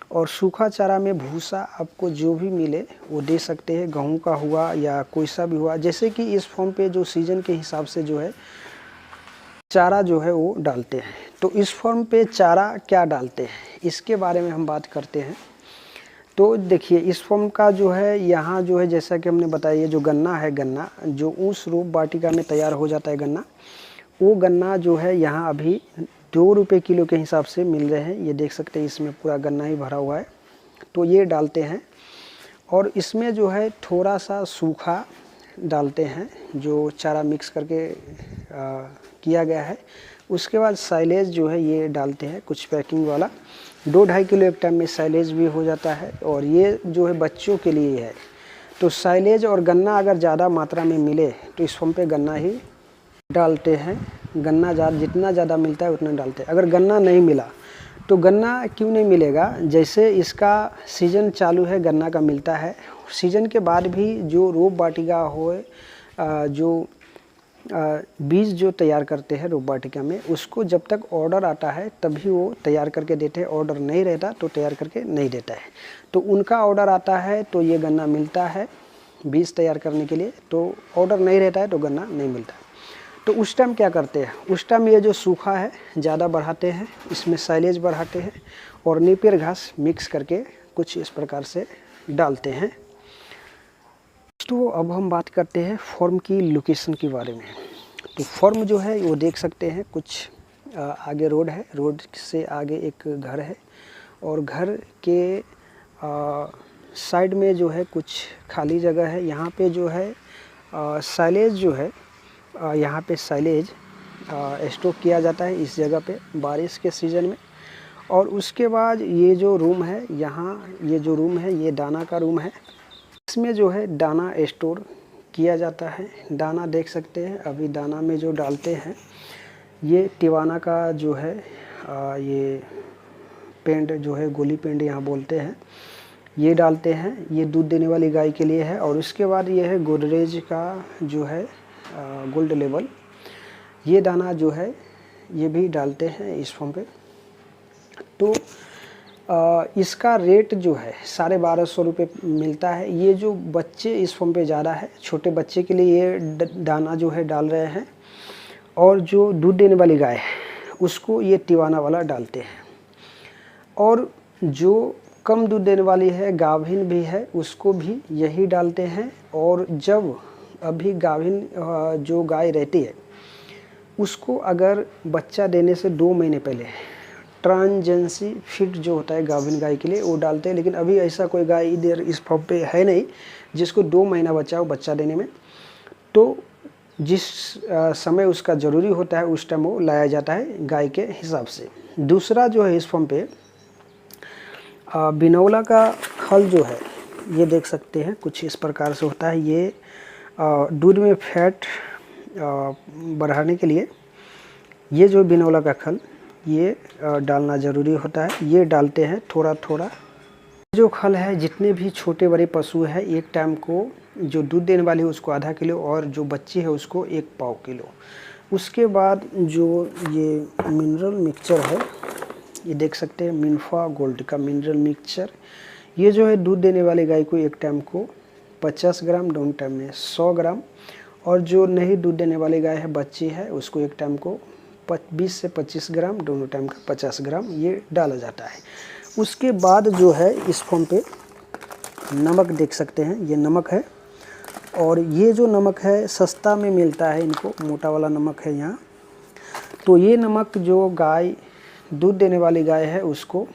और सूखा चारा में भूसा आपको जो भी मिले वो दे सकते हैं, गेहूं का हुआ या कोई सा भी हुआ। जैसे कि इस फॉर्म पे जो सीज़न के हिसाब से जो है चारा जो है वो डालते हैं। तो इस फॉर्म पे चारा क्या डालते हैं इसके बारे में हम बात करते हैं। तो देखिए इस फॉर्म का जो है यहाँ जो है जैसा कि हमने बताया, ये जो गन्ना है, गन्ना जो उस रोप वाटिका में तैयार हो जाता है गन्ना, वो गन्ना जो है यहाँ अभी 2 रुपये किलो के हिसाब से मिल रहे हैं। ये देख सकते हैं इसमें पूरा गन्ना ही भरा हुआ है, तो ये डालते हैं। और इसमें जो है थोड़ा सा सूखा डालते हैं जो चारा मिक्स करके किया गया है। उसके बाद साइलेज जो है ये डालते हैं कुछ पैकिंग वाला, 2-2.5 किलो एक टाइम में साइलेज भी हो जाता है। और ये जो है बच्चों के लिए है। तो साइलेज और गन्ना अगर ज़्यादा मात्रा में मिले तो इस फॉर्म पे गन्ना ही डालते हैं। गन्ना जितना ज़्यादा मिलता है उतना डालते हैं। अगर गन्ना नहीं मिला तो गन्ना क्यों नहीं मिलेगा, जैसे इसका सीज़न चालू है गन्ना का मिलता है, सीज़न के बाद भी जो रोप वाटिका हो जो बीज जो तैयार करते हैं रोप वाटिका में, उसको जब तक ऑर्डर आता है तभी वो तैयार करके देते हैं। ऑर्डर नहीं रहता तो तैयार करके नहीं देता है। तो उनका ऑर्डर आता है तो ये गन्ना मिलता है बीज तैयार करने के लिए, तो ऑर्डर नहीं रहता है तो गन्ना नहीं मिलता है। तो उस टाइम क्या करते हैं, उस टाइम ये जो सूखा है ज़्यादा बढ़ाते हैं, इसमें साइलेज बढ़ाते हैं और नेपियर घास मिक्स करके कुछ इस प्रकार से डालते हैं। तो अब हम बात करते हैं फॉर्म की लोकेशन के बारे में। तो फॉर्म जो है वो देख सकते हैं कुछ आगे रोड है, रोड से आगे एक घर है और घर के साइड में जो है कुछ खाली जगह है। यहाँ पे जो है साइलेज जो है यहाँ पे साइलेज स्टॉक किया जाता है इस जगह पे बारिश के सीज़न में। और उसके बाद ये जो रूम है, यहाँ ये जो रूम है ये दाना का रूम है। इसमें जो है दाना स्टोर किया जाता है। दाना देख सकते हैं, अभी दाना में जो डालते हैं ये टिवाना का जो है ये पेंड जो है, गोली पेंड यहाँ बोलते हैं, ये डालते हैं। ये दूध देने वाली गाय के लिए है। और उसके बाद ये है गोदरेज का जो है गोल्ड लेवल, ये दाना जो है ये भी डालते हैं इस फॉर्म पे। तो इसका रेट जो है 1250 रुपये मिलता है। ये जो बच्चे इस फॉर्म पे ज़्यादा है, छोटे बच्चे के लिए ये दाना जो है डाल रहे हैं। और जो दूध देने वाली गाय है उसको ये टिवाना वाला डालते हैं। और जो कम दूध देने वाली है, गाभिन भी है, उसको भी यही डालते हैं। और जब अभी गाभिन जो गाय रहती है उसको अगर बच्चा देने से 2 महीने पहले ट्रांजेंसी फीड जो होता है गाभिन गाय के लिए वो डालते हैं। लेकिन अभी ऐसा कोई गाय इधर इस फार्म पे है नहीं जिसको 2 महीना बचा हो बच्चा देने में, तो जिस समय उसका ज़रूरी होता है उस टाइम वो लाया जाता है गाय के हिसाब से। दूसरा जो है इस फार्म पे बिनौला का खल जो है ये देख सकते हैं कुछ इस प्रकार से होता है। ये दूध में फैट बढ़ाने के लिए ये जो बिनौला का खल ये डालना ज़रूरी होता है। ये डालते हैं थोड़ा थोड़ा। जो खल है जितने भी छोटे बड़े पशु है एक टाइम को जो दूध देने वाली है उसको आधा किलो और जो बच्ची है उसको 1 पाव किलो। उसके बाद जो ये मिनरल मिक्सचर है ये देख सकते हैं मिनफा गोल्ड का मिनरल मिक्सचर, ये जो है दूध देने वाली गाय को एक टाइम को 50 ग्राम, दोनों टाइम में 100 ग्राम। और जो नहीं दूध देने वाली गाय है बच्ची है उसको एक टाइम को 20 से 25 ग्राम, दोनों टाइम का 50 ग्राम ये डाला जाता है। उसके बाद जो है इस फॉर्म पे नमक देख सकते हैं, ये नमक है। और ये जो नमक है सस्ता में मिलता है, इनको मोटा वाला नमक है यहाँ। तो ये नमक जो गाय दूध देने वाली गाय है उसको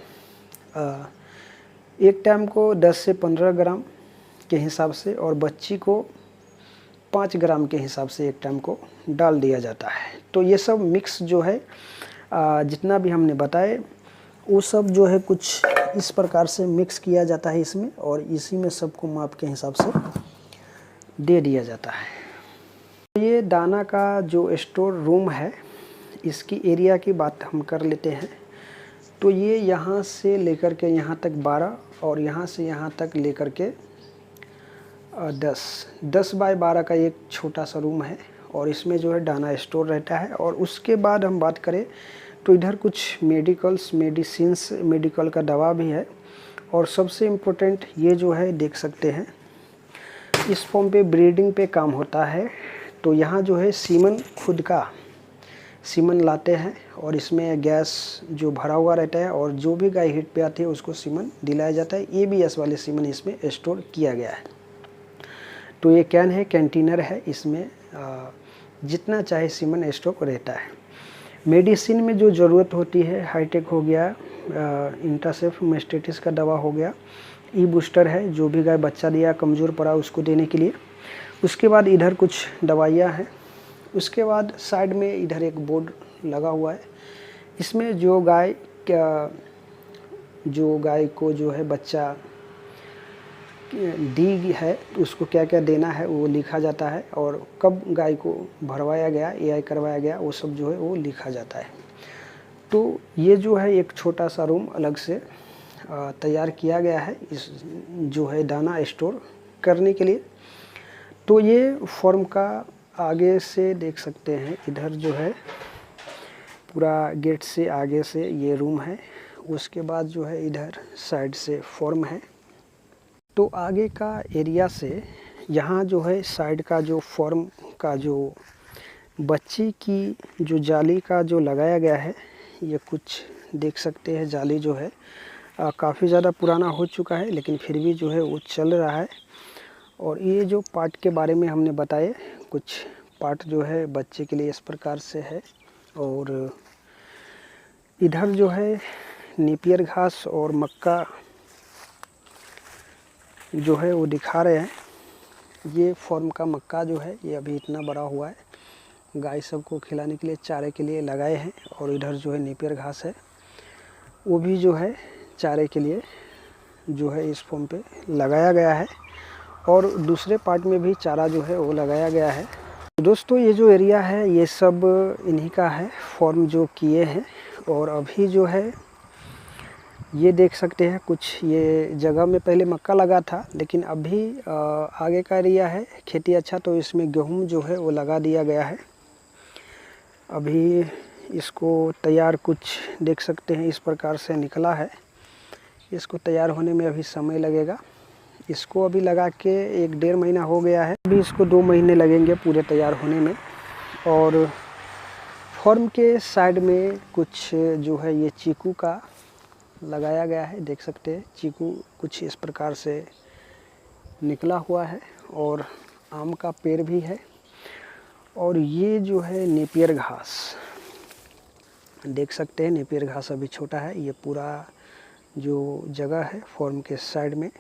एक टाइम को 10 से 15 ग्राम के हिसाब से और बच्ची को 5 ग्राम के हिसाब से एक टाइम को डाल दिया जाता है। तो ये सब मिक्स जो है जितना भी हमने बताए वो सब जो है कुछ इस प्रकार से मिक्स किया जाता है इसमें, और इसी में सबको माप के हिसाब से दे दिया जाता है। ये दाना का जो स्टोर रूम है इसकी एरिया की बात हम कर लेते हैं। तो ये यहाँ से लेकर के यहाँ तक 12 और यहाँ से यहाँ तक लेकर के 10 बाय 12 का एक छोटा सा रूम है और इसमें जो है दाना स्टोर रहता है। और उसके बाद हम बात करें तो इधर कुछ मेडिसिन्स मेडिकल का दवा भी है। और सबसे इम्पोर्टेंट ये जो है देख सकते हैं इस फॉर्म पे ब्रीडिंग पे काम होता है। तो यहाँ जो है सीमन खुद का सीमन लाते हैं और इसमें गैस जो भरा हुआ रहता है और जो भी गाय हिट पे आती है उसको सीमन दिलाया जाता है। ABS वाले सीमन इसमें स्टोर किया गया है। तो ये कैन है, कैंटीनर है, इसमें जितना चाहे सीमन स्टॉक रहता है। मेडिसिन में जो ज़रूरत होती है हाईटेक हो गया, इंटासेफ मेस्टेटिस का दवा हो गया, ई बूस्टर है जो भी गाय बच्चा दिया कमज़ोर पड़ा उसको देने के लिए। उसके बाद इधर कुछ दवाइयाँ हैं। उसके बाद साइड में इधर एक बोर्ड लगा हुआ है, इसमें जो गाय को जो है बच्चा दी है उसको क्या क्या देना है वो लिखा जाता है, और कब गाय को भरवाया गया AI करवाया गया वो सब जो है वो लिखा जाता है। तो ये जो है एक छोटा सा रूम अलग से तैयार किया गया है इस जो है दाना स्टोर करने के लिए। तो ये फॉर्म का आगे से देख सकते हैं, इधर जो है पूरा गेट से आगे से ये रूम है। उसके बाद जो है इधर साइड से फॉर्म है। तो आगे का एरिया से यहाँ जो है साइड का जो फॉर्म का जो बच्ची की जो जाली का जो लगाया गया है ये कुछ देख सकते हैं। जाली जो है काफ़ी ज़्यादा पुराना हो चुका है लेकिन फिर भी जो है वो चल रहा है। और ये जो पार्ट के बारे में हमने बताए, कुछ पार्ट जो है बच्चे के लिए इस प्रकार से है। और इधर जो है नेपियर घास और मक्का जो है वो दिखा रहे हैं। ये फॉर्म का मक्का जो है ये अभी इतना बड़ा हुआ है, गाय सबको खिलाने के लिए चारे के लिए लगाए हैं। और इधर जो है नेपियर घास है वो भी जो है चारे के लिए जो है इस फॉर्म पे लगाया गया है। और दूसरे पार्ट में भी चारा जो है वो लगाया गया है। दोस्तों ये जो एरिया है ये सब इन्हीं का है, फॉर्म जो किए हैं। और अभी जो है ये देख सकते हैं कुछ ये जगह में पहले मक्का लगा था लेकिन अभी आगे का एरिया है खेती अच्छा, तो इसमें गेहूं जो है वो लगा दिया गया है। अभी इसको तैयार कुछ देख सकते हैं इस प्रकार से निकला है। इसको तैयार होने में अभी समय लगेगा। इसको अभी लगा के 1-1.5 महीना हो गया है, अभी इसको 2 महीने लगेंगे पूरे तैयार होने में। और फॉर्म के साइड में कुछ जो है ये चीकू का लगाया गया है, देख सकते हैं चीकू कुछ इस प्रकार से निकला हुआ है और आम का पेड़ भी है। और ये जो है नेपियर घास, देख सकते हैं नेपियर घास अभी छोटा है। ये पूरा जो जगह है फॉर्म के साइड में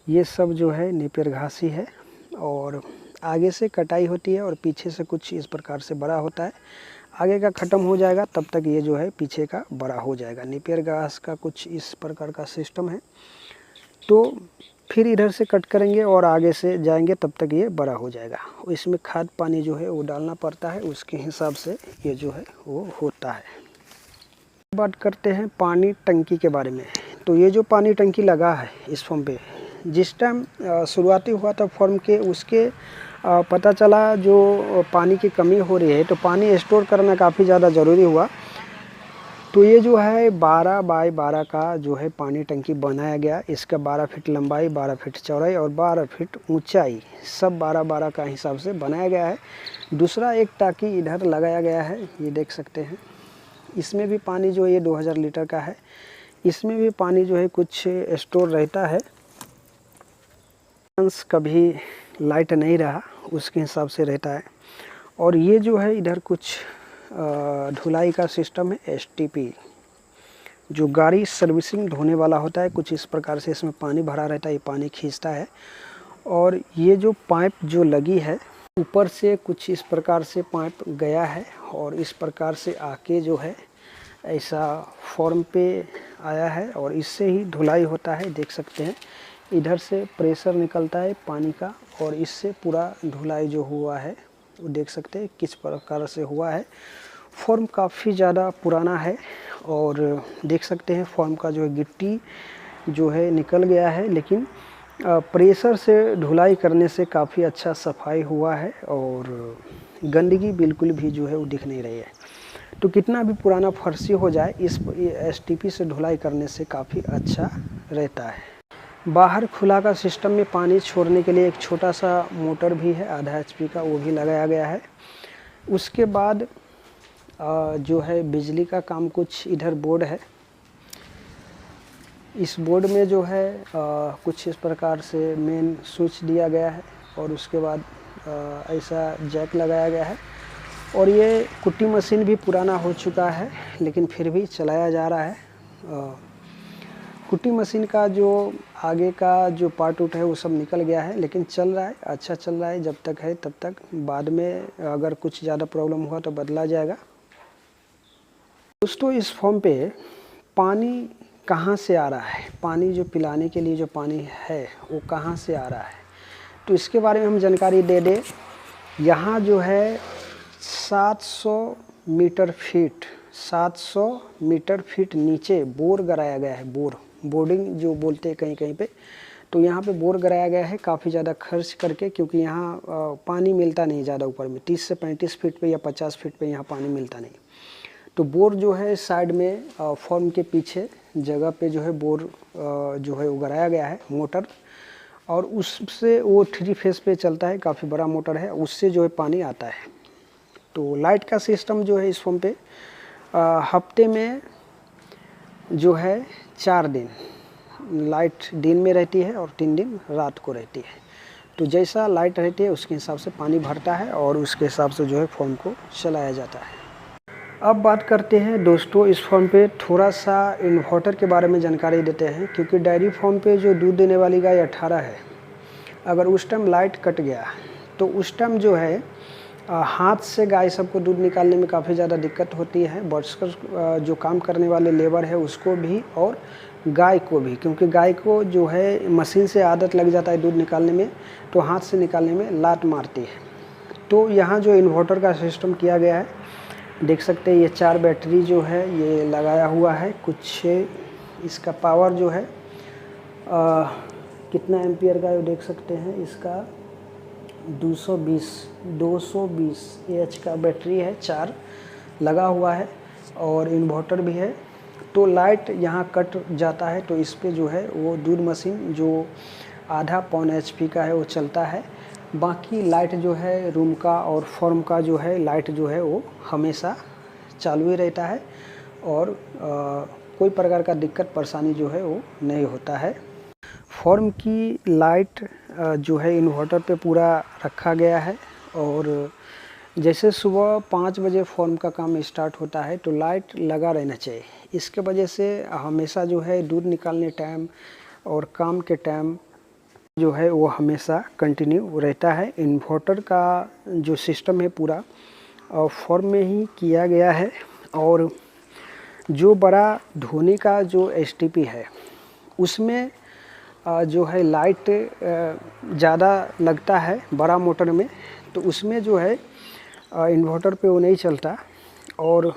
ये सब जो है नेपियर घास ही है। और आगे से कटाई होती है और पीछे से कुछ इस प्रकार से बड़ा होता है। आगे का ख़त्म हो जाएगा तब तक ये जो है पीछे का बड़ा हो जाएगा। नेपियर घास का कुछ इस प्रकार का सिस्टम है। तो फिर इधर से कट करेंगे और आगे से जाएंगे तब तक ये बड़ा हो जाएगा। इसमें खाद पानी जो है वो डालना पड़ता है, उसके हिसाब से ये जो है वो होता है। बात करते हैं पानी टंकी के बारे में। तो ये जो पानी टंकी लगा है इस फॉर्म पे, जिस टाइम शुरुआती हुआ था फॉर्म के, उसके पता चला जो पानी की कमी हो रही है तो पानी स्टोर करना काफ़ी ज़्यादा ज़रूरी हुआ। तो ये जो है 12 बाय 12 का जो है पानी टंकी बनाया गया। इसका 12 फीट लंबाई, 12 फीट चौड़ाई और 12 फीट ऊंचाई, सब 12-12 का हिसाब से बनाया गया है। दूसरा एक टाँकी इधर लगाया गया है, ये देख सकते हैं। इसमें भी पानी जो है ये 2000 लीटर का है। इसमें भी पानी जो है कुछ स्टोर रहता है। कभी लाइट नहीं रहा उसके हिसाब से रहता है। और ये जो है इधर कुछ धुलाई का सिस्टम है, एसटीपी, जो गाड़ी सर्विसिंग धोने वाला होता है। कुछ इस प्रकार से इसमें पानी भरा रहता है, ये पानी खींचता है। और ये जो पाइप जो लगी है ऊपर से कुछ इस प्रकार से पाइप गया है और इस प्रकार से आके जो है ऐसा फॉर्म पे आया है और इससे ही धुलाई होता है। देख सकते हैं इधर से प्रेशर निकलता है पानी का और इससे पूरा धुलाई जो हुआ है वो देख सकते हैं किस प्रकार से हुआ है। फॉर्म काफ़ी ज़्यादा पुराना है और देख सकते हैं फॉर्म का जो है गिट्टी जो है निकल गया है, लेकिन प्रेशर से धुलाई करने से काफ़ी अच्छा सफाई हुआ है और गंदगी बिल्कुल भी जो है वो दिख नहीं रही है। तो कितना भी पुराना फर्शी हो जाए इस एसटीपी से धुलाई करने से काफ़ी अच्छा रहता है। बाहर खुला का सिस्टम में पानी छोड़ने के लिए एक छोटा सा मोटर भी है, आधा एचपी का, वो भी लगाया गया है। उसके बाद जो है बिजली का काम, कुछ इधर बोर्ड है। इस बोर्ड में जो है कुछ इस प्रकार से मेन स्विच दिया गया है और उसके बाद ऐसा जैक लगाया गया है। और ये कुट्टी मशीन भी पुराना हो चुका है लेकिन फिर भी चलाया जा रहा है। कुट्टी मशीन का जो आगे का जो पार्ट उट है वो सब निकल गया है, लेकिन चल रहा है, अच्छा चल रहा है। जब तक है तब तक, बाद में अगर कुछ ज़्यादा प्रॉब्लम हुआ तो बदला जाएगा। दोस्तों इस फॉर्म पे पानी कहाँ से आ रहा है, पानी जो पिलाने के लिए जो पानी है वो कहाँ से आ रहा है, तो इसके बारे में हम जानकारी दे दें। यहाँ जो है 700 मीटर फीट नीचे बोर कराया गया है। बोर्डिंग जो बोलते हैं कहीं कहीं पे, तो यहाँ पे बोर कराया गया है काफ़ी ज़्यादा खर्च करके, क्योंकि यहाँ पानी मिलता नहीं ज़्यादा ऊपर में, 30 से 35 फीट पे या 50 फीट पे यहाँ पानी मिलता नहीं। तो बोर जो है साइड में फॉर्म के पीछे जगह पे जो है बोर जो है वो कराया गया है मोटर, और उससे वो 3 फेस पे चलता है, काफ़ी बड़ा मोटर है, उससे जो है पानी आता है। तो लाइट का सिस्टम जो है इस फॉर्म पे हफ्ते में जो है 4 दिन लाइट दिन में रहती है और 3 दिन रात को रहती है। तो जैसा लाइट रहती है उसके हिसाब से पानी भरता है और उसके हिसाब से जो है फॉर्म को चलाया जाता है। अब बात करते हैं दोस्तों इस फॉर्म पे थोड़ा सा इन्वर्टर के बारे में जानकारी देते हैं, क्योंकि डेयरी फॉर्म पे जो दूध देने वाली गाय 18 है, अगर उस टाइम लाइट कट गया तो उस टाइम जो है हाथ से गाय सबको दूध निकालने में काफ़ी ज़्यादा दिक्कत होती है। वर्कर्स जो काम करने वाले लेबर है उसको भी और गाय को भी, क्योंकि गाय को जो है मशीन से आदत लग जाता है दूध निकालने में, तो हाथ से निकालने में लात मारती है। तो यहाँ जो इन्वर्टर का सिस्टम किया गया है, देख सकते हैं ये 4 बैटरी जो है ये लगाया हुआ है। कुछ इसका पावर जो है कितना एम्पियर का है वो देख सकते हैं। इसका 220 एच का बैटरी है, 4 लगा हुआ है और इन्वर्टर भी है। तो लाइट यहाँ कट जाता है तो इस पे जो है वो दूध मशीन जो आधा पौन एचपी का है वो चलता है। बाकी लाइट जो है रूम का और फॉर्म का जो है लाइट जो है वो हमेशा चालू ही रहता है और कोई प्रकार का दिक्कत परेशानी जो है वो नहीं होता है। फॉर्म की लाइट जो है इन्वर्टर पे पूरा रखा गया है और जैसे सुबह 5 बजे फॉर्म का काम स्टार्ट होता है तो लाइट लगा रहना चाहिए। इसके वजह से हमेशा जो है दूध निकालने टाइम और काम के टाइम जो है वो हमेशा कंटिन्यू रहता है। इन्वर्टर का जो सिस्टम है पूरा फॉर्म में ही किया गया है और जो बड़ा धोने का जो एसटीपी है उसमें जो है लाइट ज़्यादा लगता है बड़ा मोटर में, तो उसमें जो है इन्वर्टर पे वो नहीं चलता और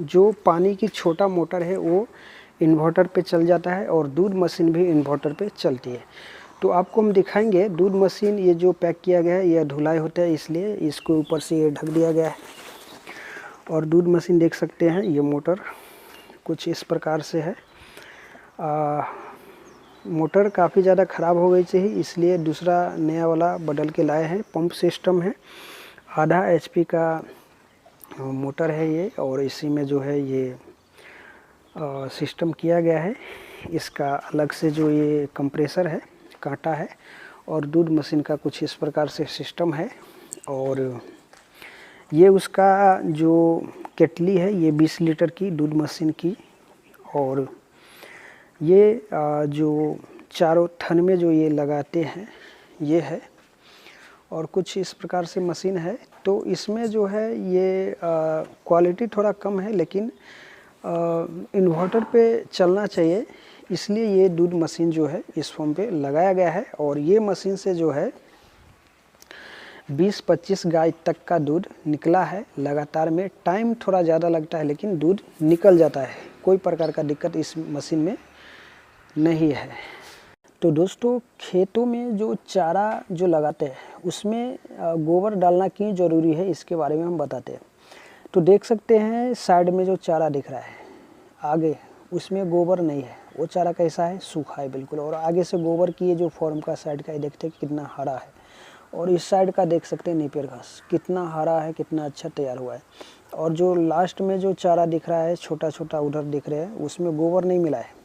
जो पानी की छोटा मोटर है वो इन्वर्टर पे चल जाता है और दूध मशीन भी इन्वर्टर पे चलती है। तो आपको हम दिखाएंगे दूध मशीन ये जो पैक किया गया है यह धुलाई होता है इसलिए इसको ऊपर से ये ढक दिया गया है और दूध मशीन देख सकते हैं ये मोटर कुछ इस प्रकार से है। मोटर काफ़ी ज़्यादा ख़राब हो गई थी इसलिए दूसरा नया वाला बदल के लाए हैं। पंप सिस्टम है, आधा एचपी का मोटर है ये और इसी में जो है ये सिस्टम किया गया है। इसका अलग से जो ये कंप्रेसर है कांटा है और दूध मशीन का कुछ इस प्रकार से सिस्टम है और ये उसका जो केटली है ये 20 लीटर की दूध मशीन की और ये जो चारों थन में जो ये लगाते हैं ये है और कुछ इस प्रकार से मशीन है। तो इसमें जो है ये क्वालिटी थोड़ा कम है लेकिन इन्वर्टर पे चलना चाहिए इसलिए ये दूध मशीन जो है इस फॉर्म पे लगाया गया है और ये मशीन से जो है 20-25 गाय तक का दूध निकला है लगातार में। टाइम थोड़ा ज़्यादा लगता है लेकिन दूध निकल जाता है, कोई प्रकार का दिक्कत इस मशीन में नहीं है। तो दोस्तों खेतों में जो चारा जो लगाते हैं उसमें गोबर डालना क्यों ज़रूरी है इसके बारे में हम बताते हैं। तो देख सकते हैं साइड में जो चारा दिख रहा है आगे उसमें गोबर नहीं है, वो चारा कैसा है सूखा है बिल्कुल और आगे से गोबर की ये जो फॉर्म का साइड का ये देखते हैं कितना हरा है और इस साइड का देख सकते हैं नेपियर घास कितना हरा है, कितना अच्छा तैयार हुआ है। और जो लास्ट में जो चारा दिख रहा है छोटा छोटा उधर दिख रहे हैं उसमें गोबर नहीं मिला है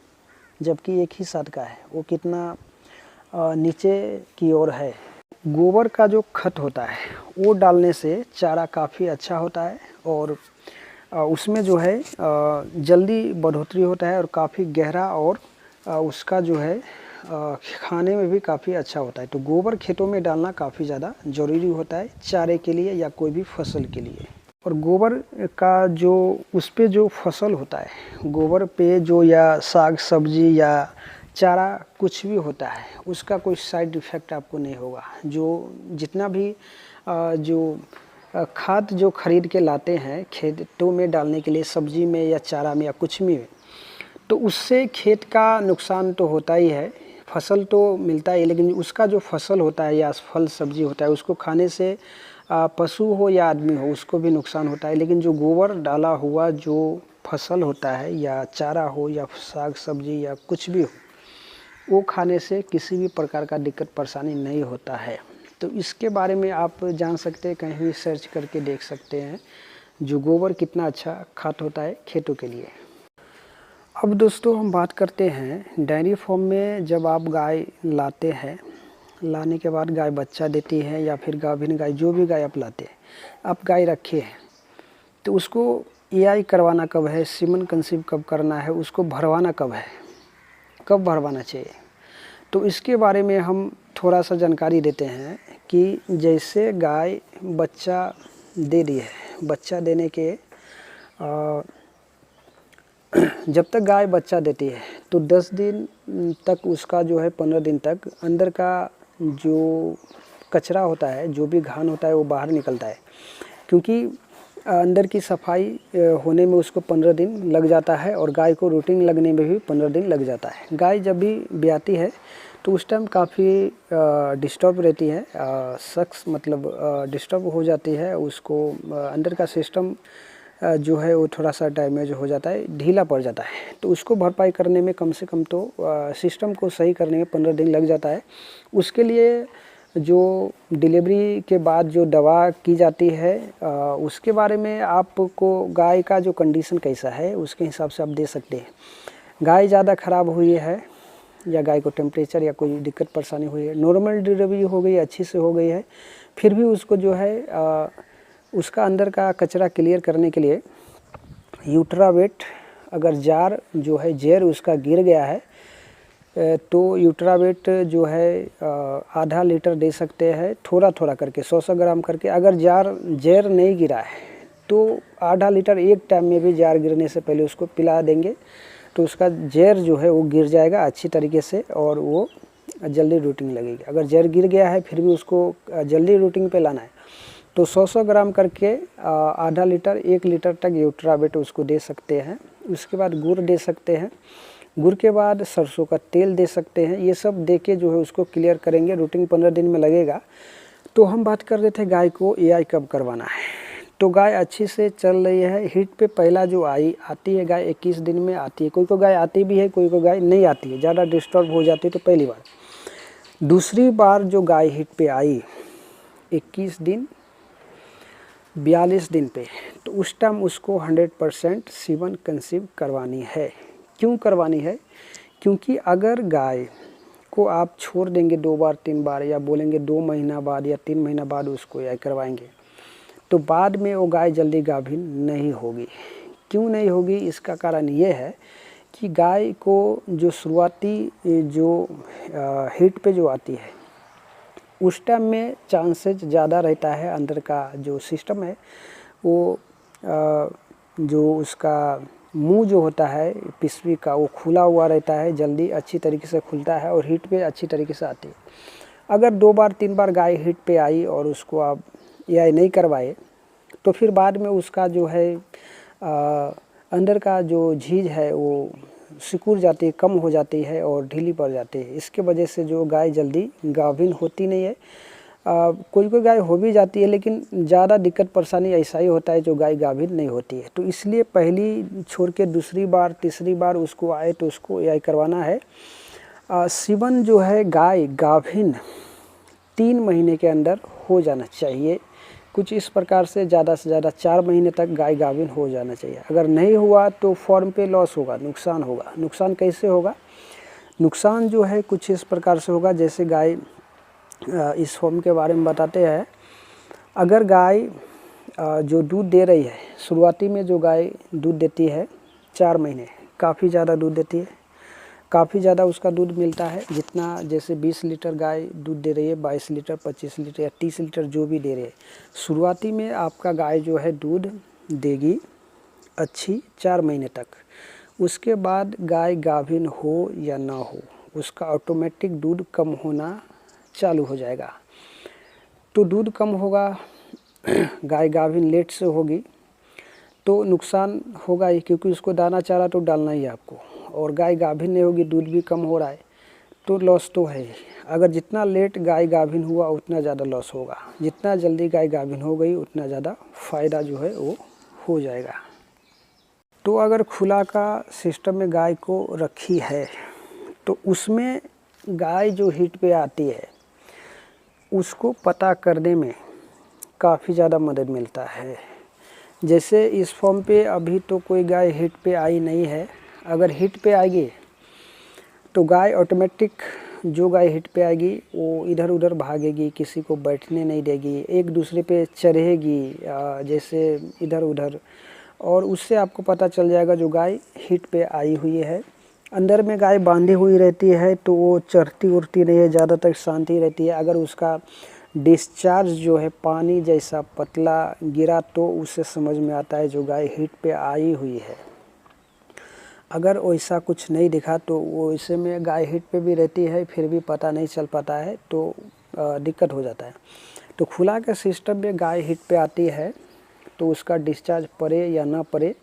जबकि एक ही साथ का है, वो कितना नीचे की ओर है। गोबर का जो खत होता है वो डालने से चारा काफ़ी अच्छा होता है और उसमें जो है जल्दी बढ़ोतरी होता है और काफ़ी गहरा और उसका जो है खाने में भी काफ़ी अच्छा होता है। तो गोबर खेतों में डालना काफ़ी ज़्यादा ज़रूरी होता है चारे के लिए या कोई भी फसल के लिए। और गोबर का जो उस पे जो फसल होता है गोबर पे जो या साग सब्जी या चारा कुछ भी होता है उसका कोई साइड इफ़ेक्ट आपको नहीं होगा। जो जितना भी जो खाद जो खरीद के लाते हैं खेतों में डालने के लिए सब्जी में या चारा में या कुछ भी में, तो उससे खेत का नुकसान तो होता ही है, फसल तो मिलता है लेकिन उसका जो फसल होता है या फल सब्जी होता है उसको खाने से पशु हो या आदमी हो उसको भी नुकसान होता है। लेकिन जो गोबर डाला हुआ जो फसल होता है या चारा हो या साग सब्जी या कुछ भी हो वो खाने से किसी भी प्रकार का दिक्कत परेशानी नहीं होता है। तो इसके बारे में आप जान सकते हैं, कहीं भी सर्च करके देख सकते हैं जो गोबर कितना अच्छा खाद होता है खेतों के लिए। अब दोस्तों हम बात करते हैं डेयरी फार्म में जब आप गाय लाते हैं, लाने के बाद गाय बच्चा देती है या फिर गाभिन गाय जो भी गाय आप लाते हैं, आप गाय रखे हैं तो उसको एआई करवाना कब है, सीमन कंसीव कब करना है, उसको भरवाना कब है, कब भरवाना चाहिए, तो इसके बारे में हम थोड़ा सा जानकारी देते हैं कि जैसे गाय बच्चा दे दी है, बच्चा देने के जब तक गाय बच्चा देती है तो 10 दिन तक उसका जो है 15 दिन तक अंदर का जो कचरा होता है जो भी घान होता है वो बाहर निकलता है, क्योंकि अंदर की सफाई होने में उसको 15 दिन लग जाता है और गाय को रूटीन लगने में भी 15 दिन लग जाता है। गाय जब भी ब्याती है तो उस टाइम काफ़ी डिस्टर्ब रहती है, शख्स मतलब डिस्टर्ब हो जाती है, उसको अंदर का सिस्टम जो है वो थोड़ा सा डैमेज हो जाता है, ढीला पड़ जाता है। तो उसको भरपाई करने में कम से कम तो सिस्टम को सही करने में 15 दिन लग जाता है। उसके लिए जो डिलीवरी के बाद जो दवा की जाती है उसके बारे में आपको गाय का जो कंडीशन कैसा है उसके हिसाब से आप दे सकते हैं। गाय ज़्यादा ख़राब हुई है या गाय को टेम्परेचर या कोई दिक्कत परेशानी हुई है, नॉर्मल डिलीवरी हो गई, अच्छी से हो गई है, फिर भी उसको जो है उसका अंदर का कचरा क्लियर करने के लिए यूट्रावेट, अगर जार जो है जेर उसका गिर गया है तो यूट्रावेट जो है आधा लीटर दे सकते हैं, थोड़ा थोड़ा करके 100-100 ग्राम करके। अगर जेर नहीं गिरा है तो आधा लीटर एक टाइम में भी जार गिरने से पहले उसको पिला देंगे तो उसका जेर जो है वो गिर जाएगा अच्छी तरीके से और वो जल्दी रूटिंग लगेगी। अगर जेर गिर गया है फिर भी उसको जल्दी रूटिंग पे लाना है तो 100-100 ग्राम करके आधा लीटर 1 लीटर तक यूट्रावेट उसको दे सकते हैं। उसके बाद गुड़ दे सकते हैं, गुड़ के बाद सरसों का तेल दे सकते हैं। ये सब दे के जो है उसको क्लियर करेंगे, रूटिंग 15 दिन में लगेगा। तो हम बात कर रहे थे गाय को एआई कब करवाना है। तो गाय अच्छी से चल रही है, हीट पे पहला जो आती है गाय 21 दिन में आती है, कोई गाय आती भी है, कोई गाय नहीं आती है, ज़्यादा डिस्टर्ब हो जाती है तो पहली बार। दूसरी बार जो गाय हीट पे आई 21 दिन 42 दिन पे, तो उस टाइम उसको 100% सीवन कंसीव करवानी है। क्यों करवानी है? क्योंकि अगर गाय को आप छोड़ देंगे 2 बार 3 बार या बोलेंगे 2 महीना बाद या 3 महीना बाद उसको या करवाएंगे तो बाद में वो गाय जल्दी गाभिन नहीं होगी। क्यों नहीं होगी? इसका कारण ये है कि गाय को जो शुरुआती जो हीट पे जो आती है उस टाइम में चांसेस ज़्यादा रहता है, अंदर का जो सिस्टम है वो जो उसका मुंह जो होता है पिशवी का वो खुला हुआ रहता है, जल्दी अच्छी तरीके से खुलता है और हीट पे अच्छी तरीके से आती है। अगर 2 बार 3 बार गाय हीट पे आई और उसको आप एआई नहीं करवाए तो फिर बाद में उसका जो है अंदर का जो झीज है वो सिकुड़ जाती है, कम हो जाती है और ढीली पड़ जाती है। इसके वजह से जो गाय जल्दी गाभिन होती नहीं है। कोई गाय हो भी जाती है लेकिन ज़्यादा दिक्कत परेशानी ऐसा ही होता है जो गाय गाभिन नहीं होती है। तो इसलिए पहली छोड़ के दूसरी बार तीसरी बार उसको आए तो उसको एआई करवाना है। सीवन जो है गाय गाभिन 3 महीने के अंदर हो जाना चाहिए। कुछ इस प्रकार से ज़्यादा 4 महीने तक गाय गाभिन हो जाना चाहिए। अगर नहीं हुआ तो फॉर्म पे लॉस होगा, नुकसान होगा। नुकसान कैसे होगा? नुकसान जो है कुछ इस प्रकार से होगा, जैसे गाय इस फॉर्म के बारे में बताते हैं। अगर गाय जो दूध दे रही है, शुरुआती में जो गाय दूध देती है 4 महीने काफ़ी ज़्यादा दूध देती है, काफ़ी ज़्यादा उसका दूध मिलता है। जितना जैसे 20 लीटर गाय दूध दे रही है, 22 लीटर 25 लीटर या 30 लीटर जो भी दे रही है, शुरुआती में आपका गाय जो है दूध देगी अच्छी 4 महीने तक। उसके बाद गाय गाभिन हो या ना हो उसका ऑटोमेटिक दूध कम होना चालू हो जाएगा। तो दूध कम होगा, गाय गाभिन लेट से होगी तो नुकसान होगा ही, क्योंकि उसको दाना चारा तो डालना ही है आपको। और गाय गाभिन नहीं होगी, दूध भी कम हो रहा है तो लॉस तो है ही। अगर जितना लेट गाय गाभिन हुआ उतना ज़्यादा लॉस होगा, जितना जल्दी गाय गाभिन हो गई उतना ज़्यादा फ़ायदा जो है वो हो जाएगा। तो अगर खुला का सिस्टम में गाय को रखी है तो उसमें गाय जो हीट पे आती है उसको पता करने में काफ़ी ज़्यादा मदद मिलता है। जैसे इस फॉर्म पे अभी तो कोई गाय हीट पे आई नहीं है। अगर हीट पे आएगी तो गाय ऑटोमेटिक, जो गाय हीट पे आएगी वो इधर उधर भागेगी, किसी को बैठने नहीं देगी, एक दूसरे पे चढ़ेगी जैसे इधर उधर, और उससे आपको पता चल जाएगा जो गाय हीट पे आई हुई है। अंदर में गाय बांधी हुई रहती है तो वो चढ़ती उड़ती नहीं है, ज़्यादातर शांति रहती है। अगर उसका डिस्चार्ज जो है पानी जैसा पतला गिरा तो उससे समझ में आता है जो गाय हीट पे आई हुई है। अगर वैसा कुछ नहीं दिखा तो वो ऐसे में गाय हीट पे भी रहती है फिर भी पता नहीं चल पाता है तो दिक्कत हो जाता है। तो खुला के सिस्टम में गाय हीट पे आती है तो उसका डिस्चार्ज पड़े या ना पड़े,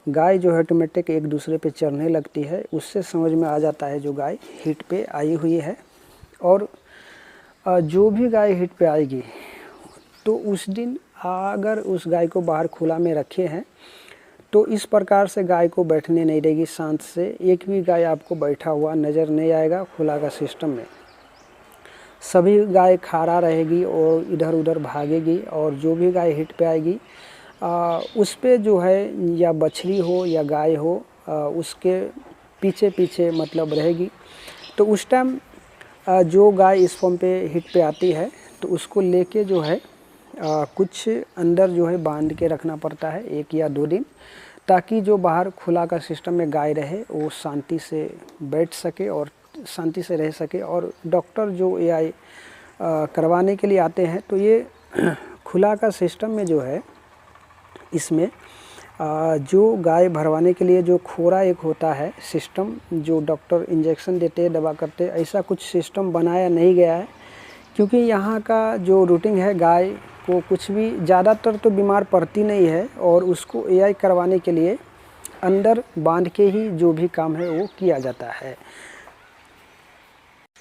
गाय जो है ऑटोमेटिक एक दूसरे पे चढ़ने लगती है, उससे समझ में आ जाता है जो गाय हीट पे आई हुई है। और जो भी गाय हीट पे आएगी तो उस दिन अगर उस गाय को बाहर खुला में रखे हैं तो इस प्रकार से गाय को बैठने नहीं देगी शांत से। एक भी गाय आपको बैठा हुआ नज़र नहीं आएगा खुला का सिस्टम में। सभी गाय खारा रहेगी और इधर उधर भागेगी, और जो भी गाय हिट पे आएगी उस पे जो है या बछड़ी हो या गाय हो उसके पीछे पीछे मतलब रहेगी। तो उस टाइम जो गाय इस फॉर्म पे हिट पे आती है तो उसको लेके जो है कुछ अंदर जो है बांध के रखना पड़ता है 1 या 2 दिन, ताकि जो बाहर खुला का सिस्टम में गाय रहे वो शांति से बैठ सके और शांति से रह सके। और डॉक्टर जो एआई करवाने के लिए आते हैं तो ये खुला का सिस्टम में जो है इसमें जो गाय भरवाने के लिए जो खोरा एक होता है सिस्टम, जो डॉक्टर इंजेक्शन देते हैं दवा करते हैं, ऐसा कुछ सिस्टम बनाया नहीं गया है। क्योंकि यहाँ का जो रूटीन है गाय को कुछ भी ज़्यादातर तो बीमार पड़ती नहीं है, और उसको एआई करवाने के लिए अंदर बांध के ही जो भी काम है वो किया जाता है।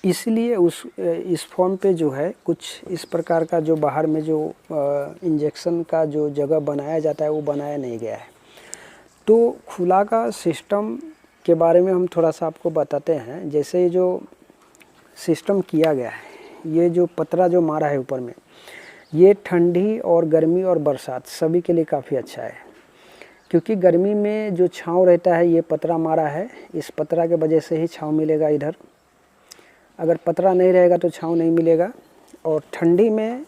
इसलिए इस फॉर्म पे जो है कुछ इस प्रकार का जो बाहर में जो इंजेक्शन का जो जगह बनाया जाता है वो बनाया नहीं गया है। तो खुला का सिस्टम के बारे में हम थोड़ा सा आपको बताते हैं। जैसे ये जो सिस्टम किया गया है, ये जो पतरा जो मारा है ऊपर में, ये ठंडी और गर्मी और बरसात सभी के लिए काफ़ी अच्छा है। क्योंकि गर्मी में जो छांव रहता है ये पतरा मारा है, इस पतरा के वजह से ही छांव मिलेगा इधर, अगर पतरा नहीं रहेगा तो छांव नहीं मिलेगा। और ठंडी में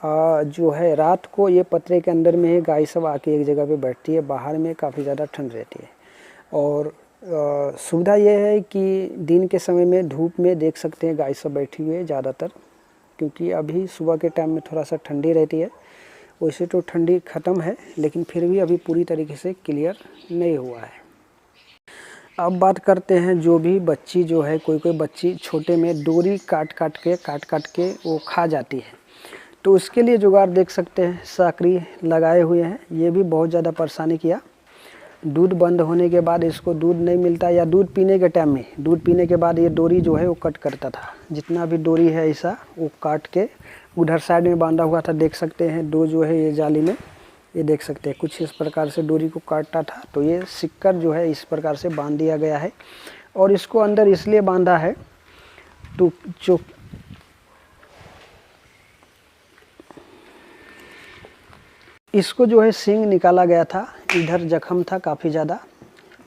जो है रात को ये पतरे के अंदर में ही गाय सब आके एक जगह पे बैठती है, बाहर में काफ़ी ज़्यादा ठंड रहती है। और सुविधा ये है कि दिन के समय में धूप में देख सकते हैं गाय सब बैठी हुई है ज़्यादातर, क्योंकि अभी सुबह के टाइम में थोड़ा सा ठंडी रहती है। वैसे तो ठंडी ख़त्म है लेकिन फिर भी अभी पूरी तरीके से क्लियर नहीं हुआ है। अब बात करते हैं जो भी बच्ची जो है, कोई बच्ची छोटे में डोरी काट काट के वो खा जाती है, तो उसके लिए जुगाड़ देख सकते हैं, साकरी लगाए हुए हैं। ये भी बहुत ज़्यादा परेशानी किया। दूध बंद होने के बाद इसको दूध नहीं मिलता, या दूध पीने के टाइम में, दूध पीने के बाद ये डोरी जो है वो कट करता था। जितना भी डोरी है ऐसा वो काट के उधर साइड में बांधा हुआ था, देख सकते हैं। दो जो है ये जाली में, ये देख सकते हैं कुछ इस प्रकार से डोरी को काटता था, तो ये सिक्कर जो है इस प्रकार से बांध दिया गया है। और इसको अंदर इसलिए बांधा है तो जो इसको जो है सींग निकाला गया था, इधर जख्म था काफ़ी ज़्यादा,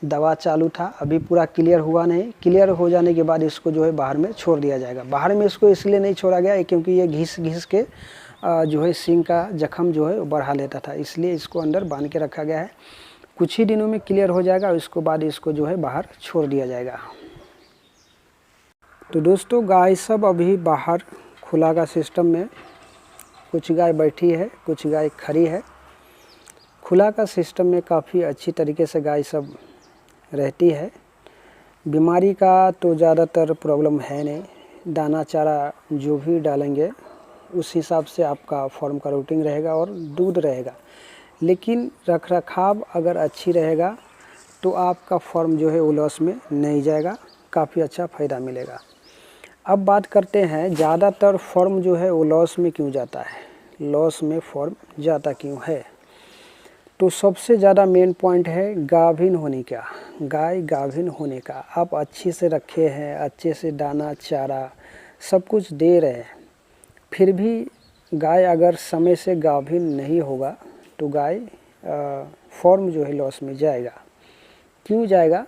दवा चालू था, अभी पूरा क्लियर हुआ नहीं। क्लियर हो जाने के बाद इसको जो है बाहर में छोड़ दिया जाएगा। बाहर में इसको इसलिए नहीं छोड़ा गया क्योंकि ये घिस के जो है सींग का जख्म जो है बढ़ा लेता था, इसलिए इसको अंदर बांध के रखा गया है। कुछ ही दिनों में क्लियर हो जाएगा, उसके बाद इसको जो है बाहर छोड़ दिया जाएगा। तो दोस्तों गाय सब अभी बाहर खुला का सिस्टम में, कुछ गाय बैठी है, कुछ गाय खड़ी है। खुला का सिस्टम में काफ़ी अच्छी तरीके से गाय सब रहती है। बीमारी का तो ज़्यादातर प्रॉब्लम है नहीं, दाना चारा जो भी डालेंगे उस हिसाब से आपका फॉर्म का रूटीन रहेगा और दूध रहेगा। लेकिन रख रखाव अगर अच्छी रहेगा तो आपका फॉर्म जो है वो लॉस में नहीं जाएगा, काफ़ी अच्छा फ़ायदा मिलेगा। अब बात करते हैं ज़्यादातर फॉर्म जो है वो लॉस में क्यों जाता है, लॉस में फॉर्म जाता क्यों है। तो सबसे ज़्यादा मेन पॉइंट है गाभिन होने का, गाय गाभिन होने का। आप अच्छे से रखे हैं, अच्छे से दाना चारा सब कुछ दे रहे हैं, फिर भी गाय अगर समय से गाभिन नहीं होगा तो गाय फॉर्म जो है लॉस में जाएगा। क्यों जाएगा?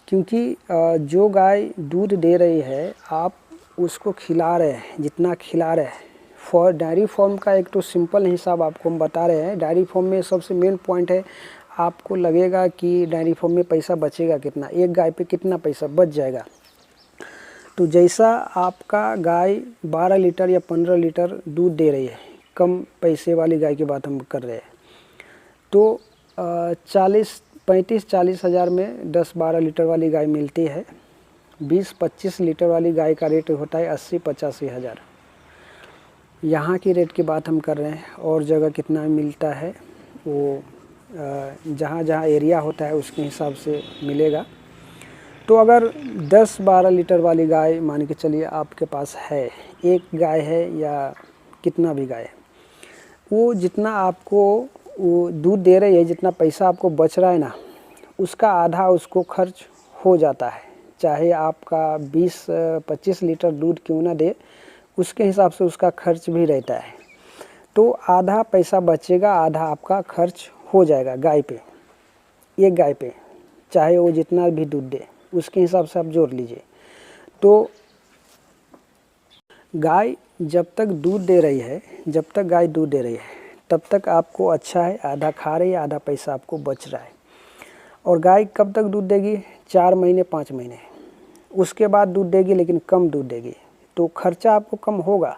क्योंकि जो गाय दूध दे रही है आप उसको खिला रहे हैं, जितना खिला रहे हैं। डेयरी फॉर्म का एक तो सिंपल हिसाब आपको हम बता रहे हैं। डेयरी फॉर्म में सबसे मेन पॉइंट है, आपको लगेगा कि डेयरी फॉर्म में पैसा बचेगा कितना, एक गाय पे कितना पैसा बच जाएगा। तो जैसा आपका गाय 12 लीटर या 15 लीटर दूध दे रही है, कम पैसे वाली गाय की बात हम कर रहे हैं, तो 35-40 हज़ार में 10-12 लीटर वाली गाय मिलती है। 20-25 लीटर वाली गाय का रेट होता है 80-85 हज़ार। यहाँ की रेट की बात हम कर रहे हैं, और जगह कितना मिलता है वो जहाँ जहाँ एरिया होता है उसके हिसाब से मिलेगा। तो अगर 10-12 लीटर वाली गाय मान के चलिए आपके पास है, एक गाय है या कितना भी गाय है, वो जितना आपको वो दूध दे रही है, जितना पैसा आपको बच रहा है ना, उसका आधा उसको खर्च हो जाता है। चाहे आपका 20-25 लीटर दूध क्यों ना दे, उसके हिसाब से उसका खर्च भी रहता है। तो आधा पैसा बचेगा, आधा आपका खर्च हो जाएगा गाय पे, एक गाय पे, चाहे वो जितना भी दूध दे उसके हिसाब से आप जोड़ लीजिए। तो गाय जब तक दूध दे रही है, जब तक गाय दूध दे रही है तब तक आपको अच्छा है, आधा खा रही है, आधा पैसा आपको बच रहा है। और गाय कब तक दूध देगी? 4 महीने 5 महीने, उसके बाद दूध देगी लेकिन कम दूध देगी, तो खर्चा आपको कम होगा,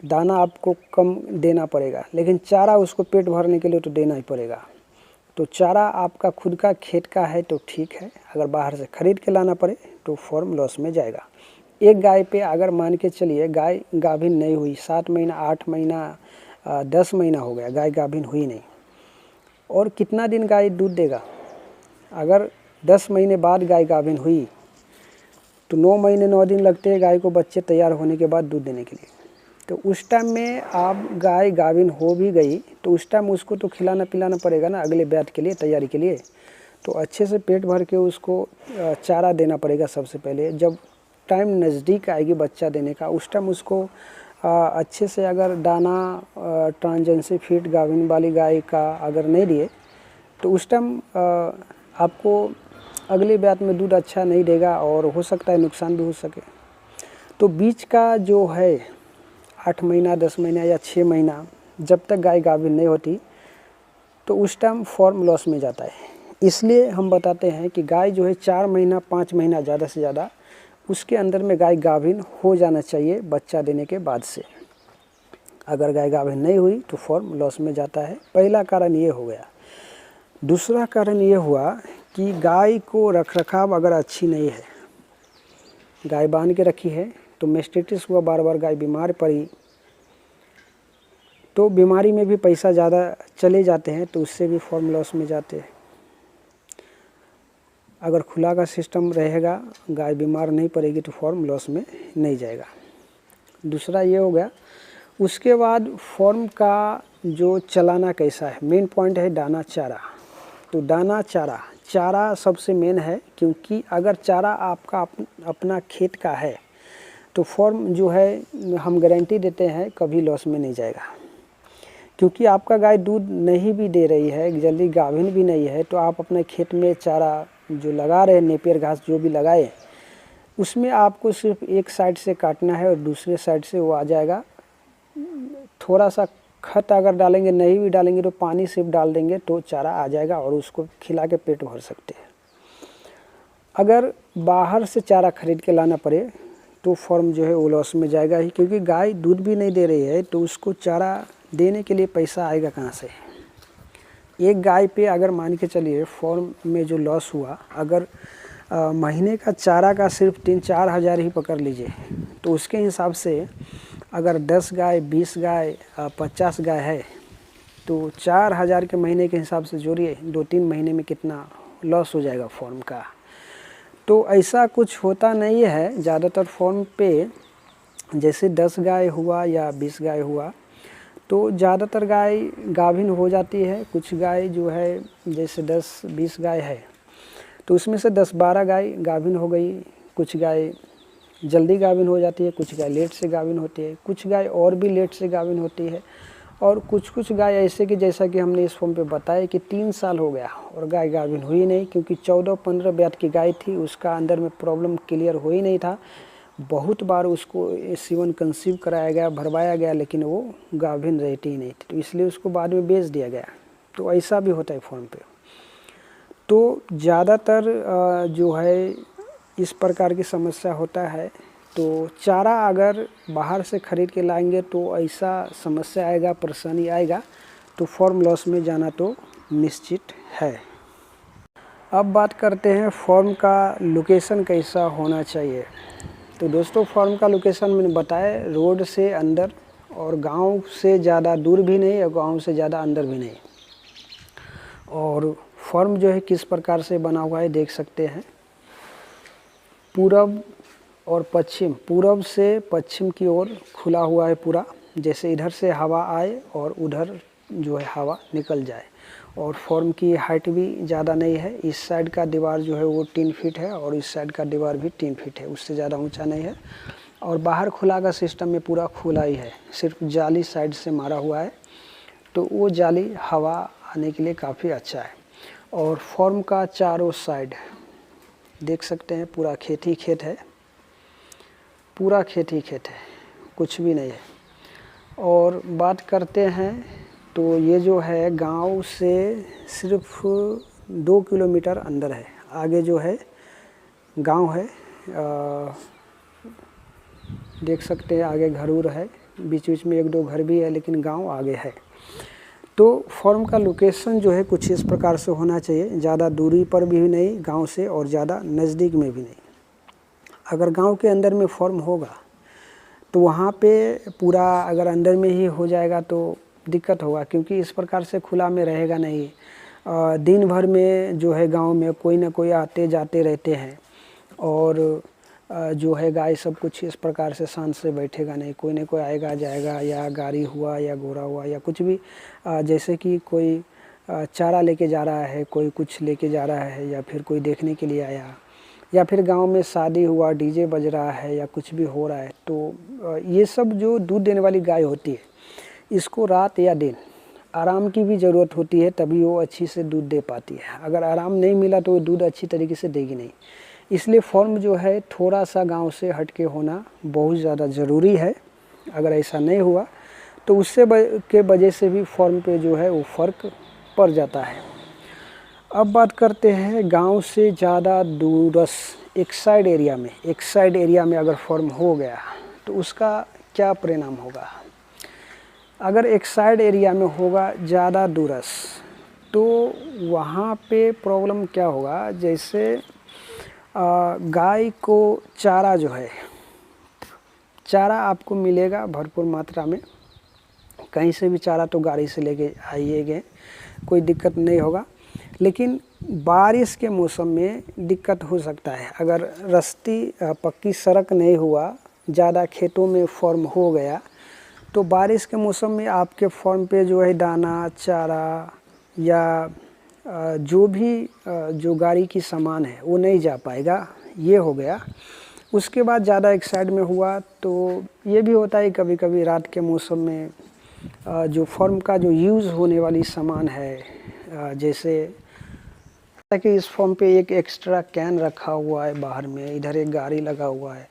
दाना आपको कम देना पड़ेगा, लेकिन चारा उसको पेट भरने के लिए तो देना ही पड़ेगा। तो चारा आपका खुद का खेत का है तो ठीक है, अगर बाहर से ख़रीद के लाना पड़े तो फॉर्म लॉस में जाएगा। एक गाय पे अगर मान के चलिए गाय गाभिन नहीं हुई, 7 महीना 8 महीना 10 महीना हो गया, गाय गाभिन हुई नहीं, और कितना दिन गाय दूध देगा? अगर 10 महीने बाद गाय गाभिन हुई तो 9 महीने 9 दिन लगते हैं गाय को बच्चे तैयार होने के बाद दूध देने के लिए। तो उस टाइम में आप गाय गाभिन हो भी गई तो उस टाइम उसको तो खिलाना पिलाना पड़ेगा ना, अगले ब्यात के लिए, तैयारी के लिए। तो अच्छे से पेट भर के उसको चारा देना पड़ेगा सबसे पहले। जब टाइम नज़दीक आएगी बच्चा देने का, उस टाइम उसको अच्छे से अगर दाना ट्रांजेंसी फीड गाभिन वाली गाय का अगर नहीं दिए तो उस टाइम आपको अगले ब्यात में दूध अच्छा नहीं देगा और हो सकता है नुकसान भी हो सके। तो बीच का जो है 8 महीना 10 महीना या 6 महीना जब तक गाय गाभिन नहीं होती तो उस टाइम फॉर्म लॉस में जाता है। इसलिए हम बताते हैं कि गाय जो है 4 महीना 5 महीना ज़्यादा से ज़्यादा उसके अंदर में गाय गाभिन हो जाना चाहिए बच्चा देने के बाद से। अगर गाय गाभिन नहीं हुई तो फॉर्म लॉस में जाता है। पहला कारण ये हो गया। दूसरा कारण ये हुआ कि गाय को रखरखाव अगर अच्छी नहीं है, गाय बांध के रखी है तो मेस्टिटिस हुआ, बार बार गाय बीमार पड़ी, तो बीमारी में भी पैसा ज़्यादा चले जाते हैं, तो उससे भी फॉर्म लॉस में जाते हैं। अगर खुला का सिस्टम रहेगा, गाय बीमार नहीं पड़ेगी तो फॉर्म लॉस में नहीं जाएगा। दूसरा ये हो गया। उसके बाद फॉर्म का जो चलाना कैसा है, मेन पॉइंट है दाना चारा। तो दाना चारा सबसे मेन है, क्योंकि अगर चारा आपका अपना खेत का है तो फॉर्म जो है हम गारंटी देते हैं कभी लॉस में नहीं जाएगा। क्योंकि आपका गाय दूध नहीं भी दे रही है, जल्दी गाभिन भी नहीं है, तो आप अपने खेत में चारा जो लगा रहे हैं, नेपियर घास जो भी लगाए, उसमें आपको सिर्फ एक साइड से काटना है और दूसरे साइड से वो आ जाएगा। थोड़ा सा खत अगर डालेंगे, नहीं भी डालेंगे तो पानी सिर्फ डाल देंगे तो चारा आ जाएगा और उसको खिला के पेट भर सकते हैं। अगर बाहर से चारा खरीद के लाना पड़े तो फॉर्म जो है वो लॉस में जाएगा ही, क्योंकि गाय दूध भी नहीं दे रही है तो उसको चारा देने के लिए पैसा आएगा कहाँ से? एक गाय पे अगर मान के चलिए फॉर्म में जो लॉस हुआ, अगर महीने का चारा का सिर्फ 3-4 हज़ार ही पकड़ लीजिए, तो उसके हिसाब से अगर 10 गाय 20 गाय 50 गाय है तो 4,000 के महीने के हिसाब से जोड़िए, 2-3 महीने में कितना लॉस हो जाएगा फॉर्म का। तो ऐसा कुछ होता नहीं है ज़्यादातर फॉर्म पे। जैसे 10 गाय हुआ या 20 गाय हुआ तो ज़्यादातर गाय गाभिन हो जाती है। कुछ गाय जो है जैसे 10-20 गाय है तो उसमें से 10-12 गाय गाभिन हो गई। कुछ गाय जल्दी गाभिन हो जाती है, कुछ गाय लेट से गाभिन होती है, कुछ गाय और भी लेट से गाभिन होती है, और कुछ गाय ऐसे कि जैसा कि हमने इस फॉर्म पे बताया कि 3 साल हो गया और गाय गाभिन हुई नहीं, क्योंकि 14-15 ब्यात की गाय थी, उसका अंदर में प्रॉब्लम क्लियर हो ही नहीं था। बहुत बार उसको सीवन कंसीव कराया गया, भरवाया गया, लेकिन वो गाभिन रहती ही नहीं थी, तो इसलिए उसको बाद में बेच दिया गया। तो ऐसा भी होता है फॉर्म पे। तो ज़्यादातर जो है इस प्रकार की समस्या होता है। तो चारा अगर बाहर से ख़रीद के लाएंगे तो ऐसा समस्या आएगा, परेशानी आएगा, तो फॉर्म लॉस में जाना तो निश्चित है। अब बात करते हैं फॉर्म का लोकेशन कैसा होना चाहिए। तो दोस्तों फॉर्म का लोकेशन मैंने बताया, रोड से अंदर और गांव से ज़्यादा दूर भी नहीं और गांव से ज़्यादा अंदर भी नहीं। और फॉर्म जो है किस प्रकार से बना हुआ है देख सकते हैं। पूरब और पश्चिम, पूरब से पश्चिम की ओर खुला हुआ है पूरा, जैसे इधर से हवा आए और उधर जो है हवा निकल जाए। और फॉर्म की हाइट भी ज़्यादा नहीं है। इस साइड का दीवार जो है वो 3 फीट है और इस साइड का दीवार भी 3 फीट है, उससे ज़्यादा ऊंचा नहीं है। और बाहर खुला का सिस्टम में पूरा खुला ही है, सिर्फ जाली साइड से मारा हुआ है, तो वो जाली हवा आने के लिए काफ़ी अच्छा है। और फॉर्म का चारों साइड देख सकते हैं पूरा खेत ही खेत है, पूरा खेत ही खेत है, कुछ भी नहीं है। और बात करते हैं तो ये जो है गांव से सिर्फ 2 किलोमीटर अंदर है, आगे जो है गांव है। देख सकते हैं आगे घर उर है, बीच बीच में 1-2 घर भी है, लेकिन गांव आगे है। तो फॉर्म का लोकेशन जो है कुछ इस प्रकार से होना चाहिए, ज़्यादा दूरी पर भी नहीं गांव से और ज़्यादा नज़दीक में भी नहीं। अगर गांव के अंदर में फॉर्म होगा तो वहाँ पे पूरा अगर अंदर में ही हो जाएगा तो दिक्कत होगा, क्योंकि इस प्रकार से खुला में रहेगा नहीं। दिन भर में जो है गांव में कोई ना कोई आते जाते रहते हैं, और जो है गाय सब कुछ इस प्रकार से शांत से बैठेगा नहीं, कोई ना कोई आएगा जाएगा, या गाड़ी हुआ या घोड़ा हुआ या कुछ भी, जैसे कि कोई चारा लेके जा रहा है, कोई कुछ लेके जा रहा है, या फिर कोई देखने के लिए आया, या फिर गांव में शादी हुआ डीजे बज रहा है या कुछ भी हो रहा है, तो ये सब जो दूध देने वाली गाय होती है इसको रात या दिन आराम की भी ज़रूरत होती है, तभी वो अच्छी से दूध दे पाती है। अगर आराम नहीं मिला तो वो दूध अच्छी तरीके से देगी नहीं। इसलिए फॉर्म जो है थोड़ा सा गांव से हट के होना बहुत ज़्यादा ज़रूरी है। अगर ऐसा नहीं हुआ तो उससे के वजह से भी फॉर्म पे जो है वो फ़र्क पड़ जाता है। अब बात करते हैं गांव से ज़्यादा दूरस्थ एक साइड एरिया में अगर फॉर्म हो गया तो उसका क्या परिणाम होगा। अगर एक साइड एरिया में होगा ज़्यादा दूरस्थ, तो वहाँ पे प्रॉब्लम क्या होगा, जैसे गाय को चारा जो है, चारा आपको मिलेगा भरपूर मात्रा में, कहीं से भी चारा तो गाड़ी से लेके आइएगा, कोई दिक्कत नहीं होगा। लेकिन बारिश के मौसम में दिक्कत हो सकता है। अगर रास्ते पक्की सड़क नहीं हुआ, ज़्यादा खेतों में फॉर्म हो गया, तो बारिश के मौसम में आपके फॉर्म पे जो है दाना चारा या जो भी जो गाड़ी की सामान है वो नहीं जा पाएगा, ये हो गया। उसके बाद ज़्यादा एक साइड में हुआ तो ये भी होता है कभी कभी रात के मौसम में जो फॉर्म का जो यूज़ होने वाली सामान है, जैसे कि इस फॉर्म पे एक एक्स्ट्रा कैन रखा हुआ है बाहर में, इधर एक गाड़ी लगा हुआ है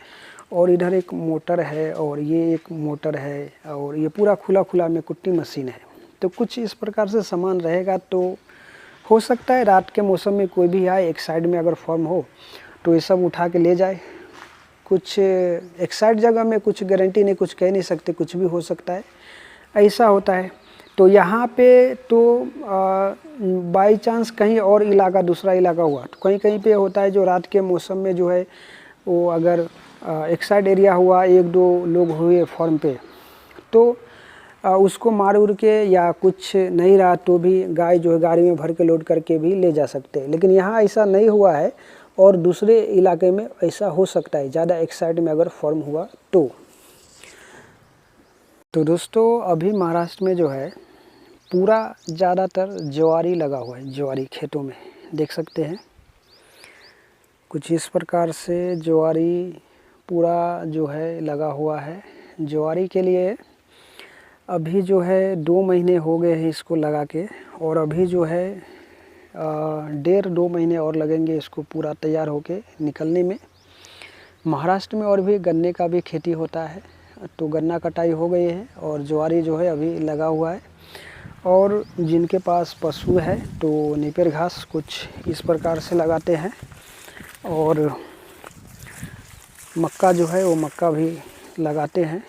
और इधर एक मोटर है और ये एक मोटर है और ये पूरा खुला में कुट्टी मशीन है। तो कुछ इस प्रकार से सामान रहेगा, तो हो सकता है रात के मौसम में कोई भी आए, एक साइड में अगर फॉर्म हो तो ये सब उठा के ले जाए। कुछ एक साइड जगह में कुछ गारंटी नहीं, कुछ कह नहीं सकते, कुछ भी हो सकता है, ऐसा होता है। तो यहाँ पे तो बाई चांस कहीं और इलाका दूसरा इलाका हुआ तो कहीं पे होता है जो रात के मौसम में जो है वो अगर एक साइड एरिया हुआ, 1-2 लोग हुए फॉर्म पे, तो उसको मार उड़ के या कुछ नहीं रहा तो भी गाय जो है गाड़ी में भर के लोड करके भी ले जा सकते हैं। लेकिन यहाँ ऐसा नहीं हुआ है और दूसरे इलाके में ऐसा हो सकता है, ज़्यादा एक साइड में अगर फॉर्म हुआ तो दोस्तों अभी महाराष्ट्र में जो है पूरा ज़्यादातर ज्वारी लगा हुआ है, ज्वारी खेतों में देख सकते हैं कुछ इस प्रकार से ज्वारी पूरा जो है लगा हुआ है। ज्वारी के लिए अभी जो है 2 महीने हो गए हैं इसको लगा के, और अभी जो है 1.5-2 महीने और लगेंगे इसको पूरा तैयार होके निकलने में। महाराष्ट्र में और भी गन्ने का भी खेती होता है, तो गन्ना कटाई हो गई है और ज्वारी जो है अभी लगा हुआ है। और जिनके पास पशु है तो नेपियर घास कुछ इस प्रकार से लगाते हैं, और मक्का जो है वो मक्का भी लगाते हैं।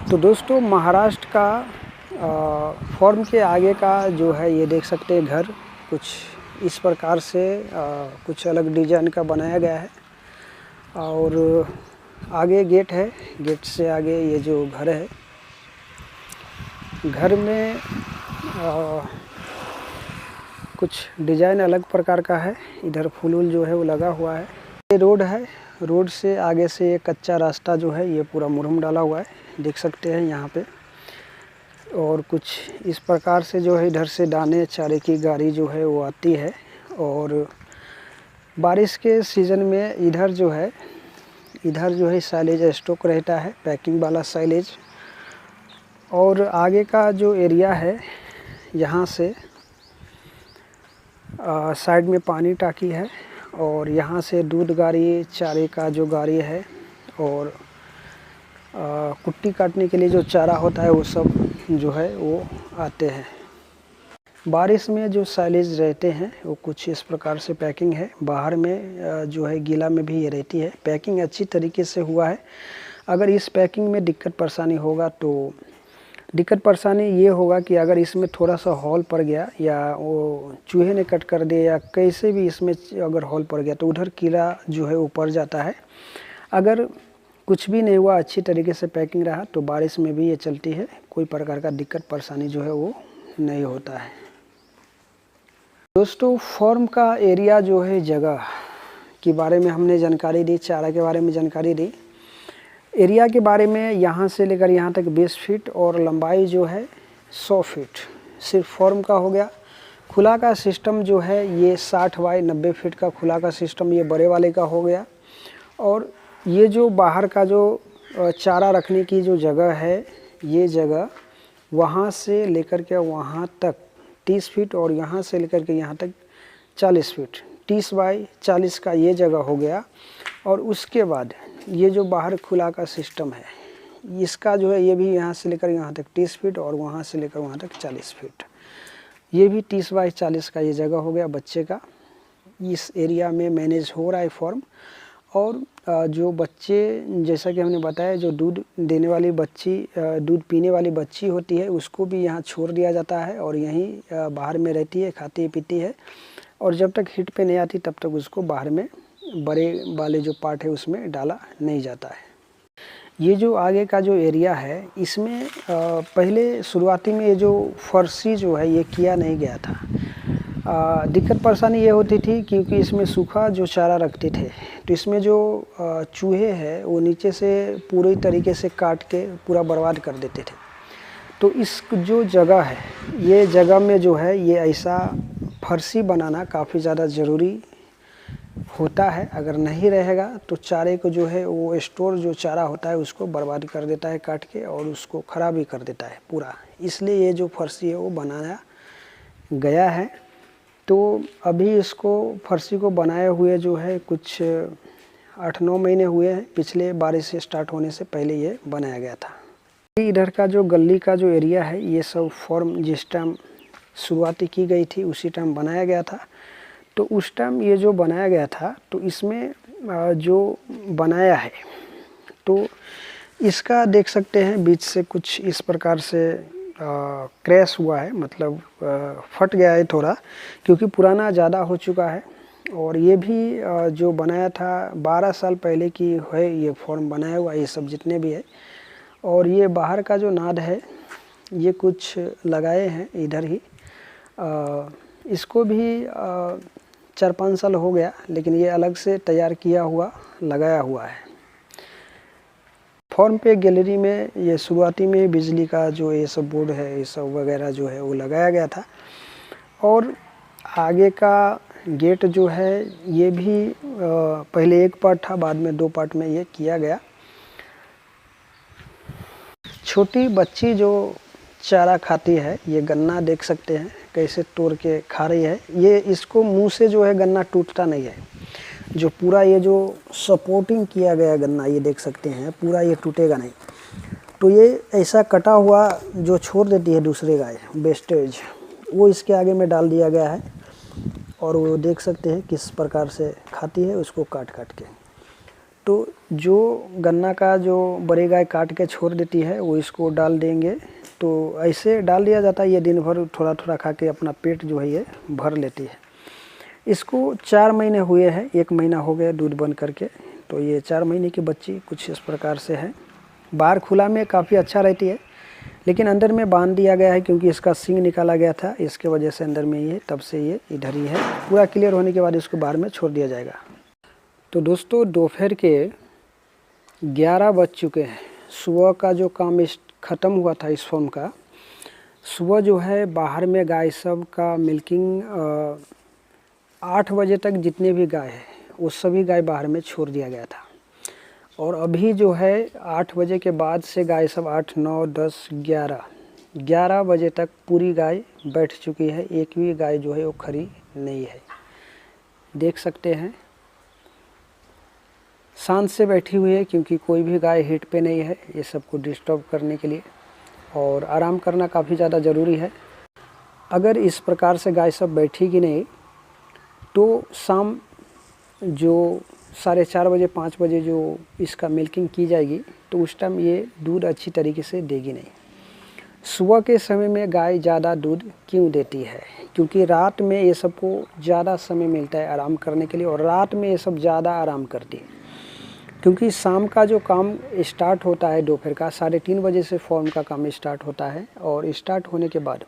तो दोस्तों महाराष्ट्र का फॉर्म के आगे का जो है ये देख सकते हैं घर कुछ इस प्रकार से कुछ अलग डिजाइन का बनाया गया है, और आगे गेट है, गेट से आगे ये जो घर है, घर में कुछ डिजाइन अलग प्रकार का है। इधर फूल जो है वो लगा हुआ है। ये रोड है, रोड से आगे से एक कच्चा रास्ता जो है ये पूरा मुरम डाला हुआ है, देख सकते हैं यहाँ पे। और कुछ इस प्रकार से जो है इधर से दाने चारे की गाड़ी जो है वो आती है, और बारिश के सीज़न में इधर जो है साइलेज स्टॉक रहता है, पैकिंग वाला साइलेज। और आगे का जो एरिया है यहाँ से साइड में पानी टाकी है और यहाँ से दूध गाड़ी, चारे का जो गाड़ी है और कुट्टी काटने के लिए जो चारा होता है वो सब जो है वो आते हैं। बारिश में जो साइलेज रहते हैं वो कुछ इस प्रकार से पैकिंग है। बाहर में जो है गीला में भी ये रहती है। पैकिंग अच्छी तरीके से हुआ है। अगर इस पैकिंग में दिक्कत परेशानी होगा तो दिक्कत परेशानी ये होगा कि अगर इसमें थोड़ा सा हॉल पड़ गया या वो चूहे ने कट कर दिया या कैसे भी इसमें अगर हॉल पड़ गया तो उधर कीड़ा जो है वो पड़ जाता है। अगर कुछ भी नहीं हुआ, अच्छी तरीके से पैकिंग रहा तो बारिश में भी ये चलती है, कोई प्रकार का दिक्कत परेशानी जो है वो नहीं होता है। दोस्तों, फॉर्म का एरिया जो है, जगह के बारे में हमने जानकारी दी, चारा के बारे में जानकारी दी। एरिया के बारे में यहाँ से लेकर यहाँ तक 20 फीट और लंबाई जो है 100 फीट सिर्फ फॉर्म का हो गया। खुला का सिस्टम जो है ये 60 बाई 90 फीट का खुला का सिस्टम ये बड़े वाले का हो गया। और ये जो बाहर का जो चारा रखने की जो जगह है, ये जगह वहाँ से लेकर के वहाँ तक 30 फीट और यहाँ से लेकर के यहाँ तक 40 फीट, 30 बाई 40 का ये जगह हो गया। और उसके बाद ये जो बाहर खुला का सिस्टम है इसका जो है ये भी यहाँ से लेकर यहाँ तक 30 फीट और वहाँ से लेकर वहाँ तक 40 फीट, ये भी 30 बाई 40 का ये जगह हो गया बच्चे का। इस एरिया में मैनेज हो रहा है फॉर्म। और जो बच्चे, जैसा कि हमने बताया, जो दूध देने वाली बच्ची, दूध पीने वाली बच्ची होती है उसको भी यहाँ छोड़ दिया जाता है और यहीं बाहर में रहती है, खाती पीती है। और जब तक हिट पे नहीं आती तब तक उसको बाहर में बड़े वाले जो पार्ट है उसमें डाला नहीं जाता है। ये जो आगे का जो एरिया है इसमें पहले शुरुआती में ये जो फर्शी जो है ये किया नहीं गया था। दिक्कत परेशानी ये होती थी क्योंकि इसमें सूखा जो चारा रखते थे तो इसमें जो चूहे हैं वो नीचे से पूरी तरीके से काट के पूरा बर्बाद कर देते थे। तो इस जो जगह है, ये जगह में जो है ये ऐसा फर्शी बनाना काफ़ी ज़्यादा ज़रूरी होता है। अगर नहीं रहेगा तो चारे को जो है वो स्टोर जो चारा होता है उसको बर्बाद कर देता है काट के और उसको ख़राब ही कर देता है पूरा। इसलिए ये जो फर्शी है वो बनाया गया है। तो अभी इसको फर्शी को बनाए हुए जो है कुछ 8-9 महीने हुए हैं, पिछले बारिश स्टार्ट होने से पहले ये बनाया गया था। इधर का जो गली का जो एरिया है ये सब फॉर्म जिस टाइम शुरुआती की गई थी उसी टाइम बनाया गया था। तो उस टाइम ये जो बनाया गया था तो इसमें जो बनाया है तो इसका देख सकते हैं बीच से कुछ इस प्रकार से क्रैश हुआ है, मतलब फट गया है थोड़ा, क्योंकि पुराना ज़्यादा हो चुका है। और ये भी जो बनाया था 12 साल पहले की है ये फॉर्म बनाया हुआ, ये सब जितने भी है। और ये बाहर का जो नाद है ये कुछ लगाए हैं इधर ही, इसको भी 4-5 साल हो गया, लेकिन ये अलग से तैयार किया हुआ लगाया हुआ है। फॉर्म पे गैलरी में ये शुरुआती में बिजली का जो ये सब बोर्ड है ये सब वगैरह जो है वो लगाया गया था। और आगे का गेट जो है ये भी पहले एक पार्ट था, बाद में 2 पार्ट में ये किया गया। छोटी बच्ची जो चारा खाती है, ये गन्ना देख सकते हैं कैसे तोड़ के खा रही है। ये इसको मुंह से जो है गन्ना टूटता नहीं है, जो पूरा ये जो सपोर्टिंग किया गया गन्ना ये देख सकते हैं पूरा ये टूटेगा नहीं। तो ये ऐसा कटा हुआ जो छोड़ देती है दूसरे गाय वेस्टेज, वो इसके आगे में डाल दिया गया है। और वो देख सकते हैं किस प्रकार से खाती है उसको काट काट के। तो जो गन्ना का जो बड़ी गाय काट के छोड़ देती है वो इसको डाल देंगे। तो ऐसे डाल दिया जाता है, ये दिन भर थोड़ा थोड़ा खा के अपना पेट जो है ये भर लेती है। इसको 4 महीने हुए हैं, 1 महीना हो गया दूध बंद करके। तो ये 4 महीने की बच्ची कुछ इस प्रकार से है। बाहर खुला में काफ़ी अच्छा रहती है, लेकिन अंदर में बांध दिया गया है क्योंकि इसका सींग निकाला गया था, इसके वजह से अंदर में ये तब से ये इधर ही है। पूरा क्लियर होने के बाद इसको बाहर में छोड़ दिया जाएगा। तो दोस्तों, दोपहर के 11 बज चुके हैं। सुबह का जो काम ख़त्म हुआ था इस फॉर्म का, सुबह जो है बाहर में गाय सब का मिल्किंग 8 बजे तक जितने भी गाय हैं वो सभी गाय बाहर में छोड़ दिया गया था। और अभी जो है 8 बजे के बाद से गाय सब 8, 9, 10, 11 बजे तक पूरी गाय बैठ चुकी है। एक भी गाय जो है वो खड़ी नहीं है, देख सकते हैं। शांत से बैठी हुई है क्योंकि कोई भी गाय हीट पे नहीं है ये सबको डिस्टर्ब करने के लिए। और आराम करना काफ़ी ज़्यादा ज़रूरी है। अगर इस प्रकार से गाय सब बैठेगी नहीं तो शाम जो 4:30 बजे 5 बजे जो इसका मिल्किंग की जाएगी तो उस टाइम ये दूध अच्छी तरीके से देगी नहीं। सुबह के समय में गाय ज़्यादा दूध क्यों देती है? क्योंकि रात में ये सबको ज़्यादा समय मिलता है आराम करने के लिए और रात में ये सब ज़्यादा आराम करती है। क्योंकि शाम का जो काम स्टार्ट होता है दोपहर का 3:30 बजे से फॉर्म का काम स्टार्ट होता है और स्टार्ट होने के बाद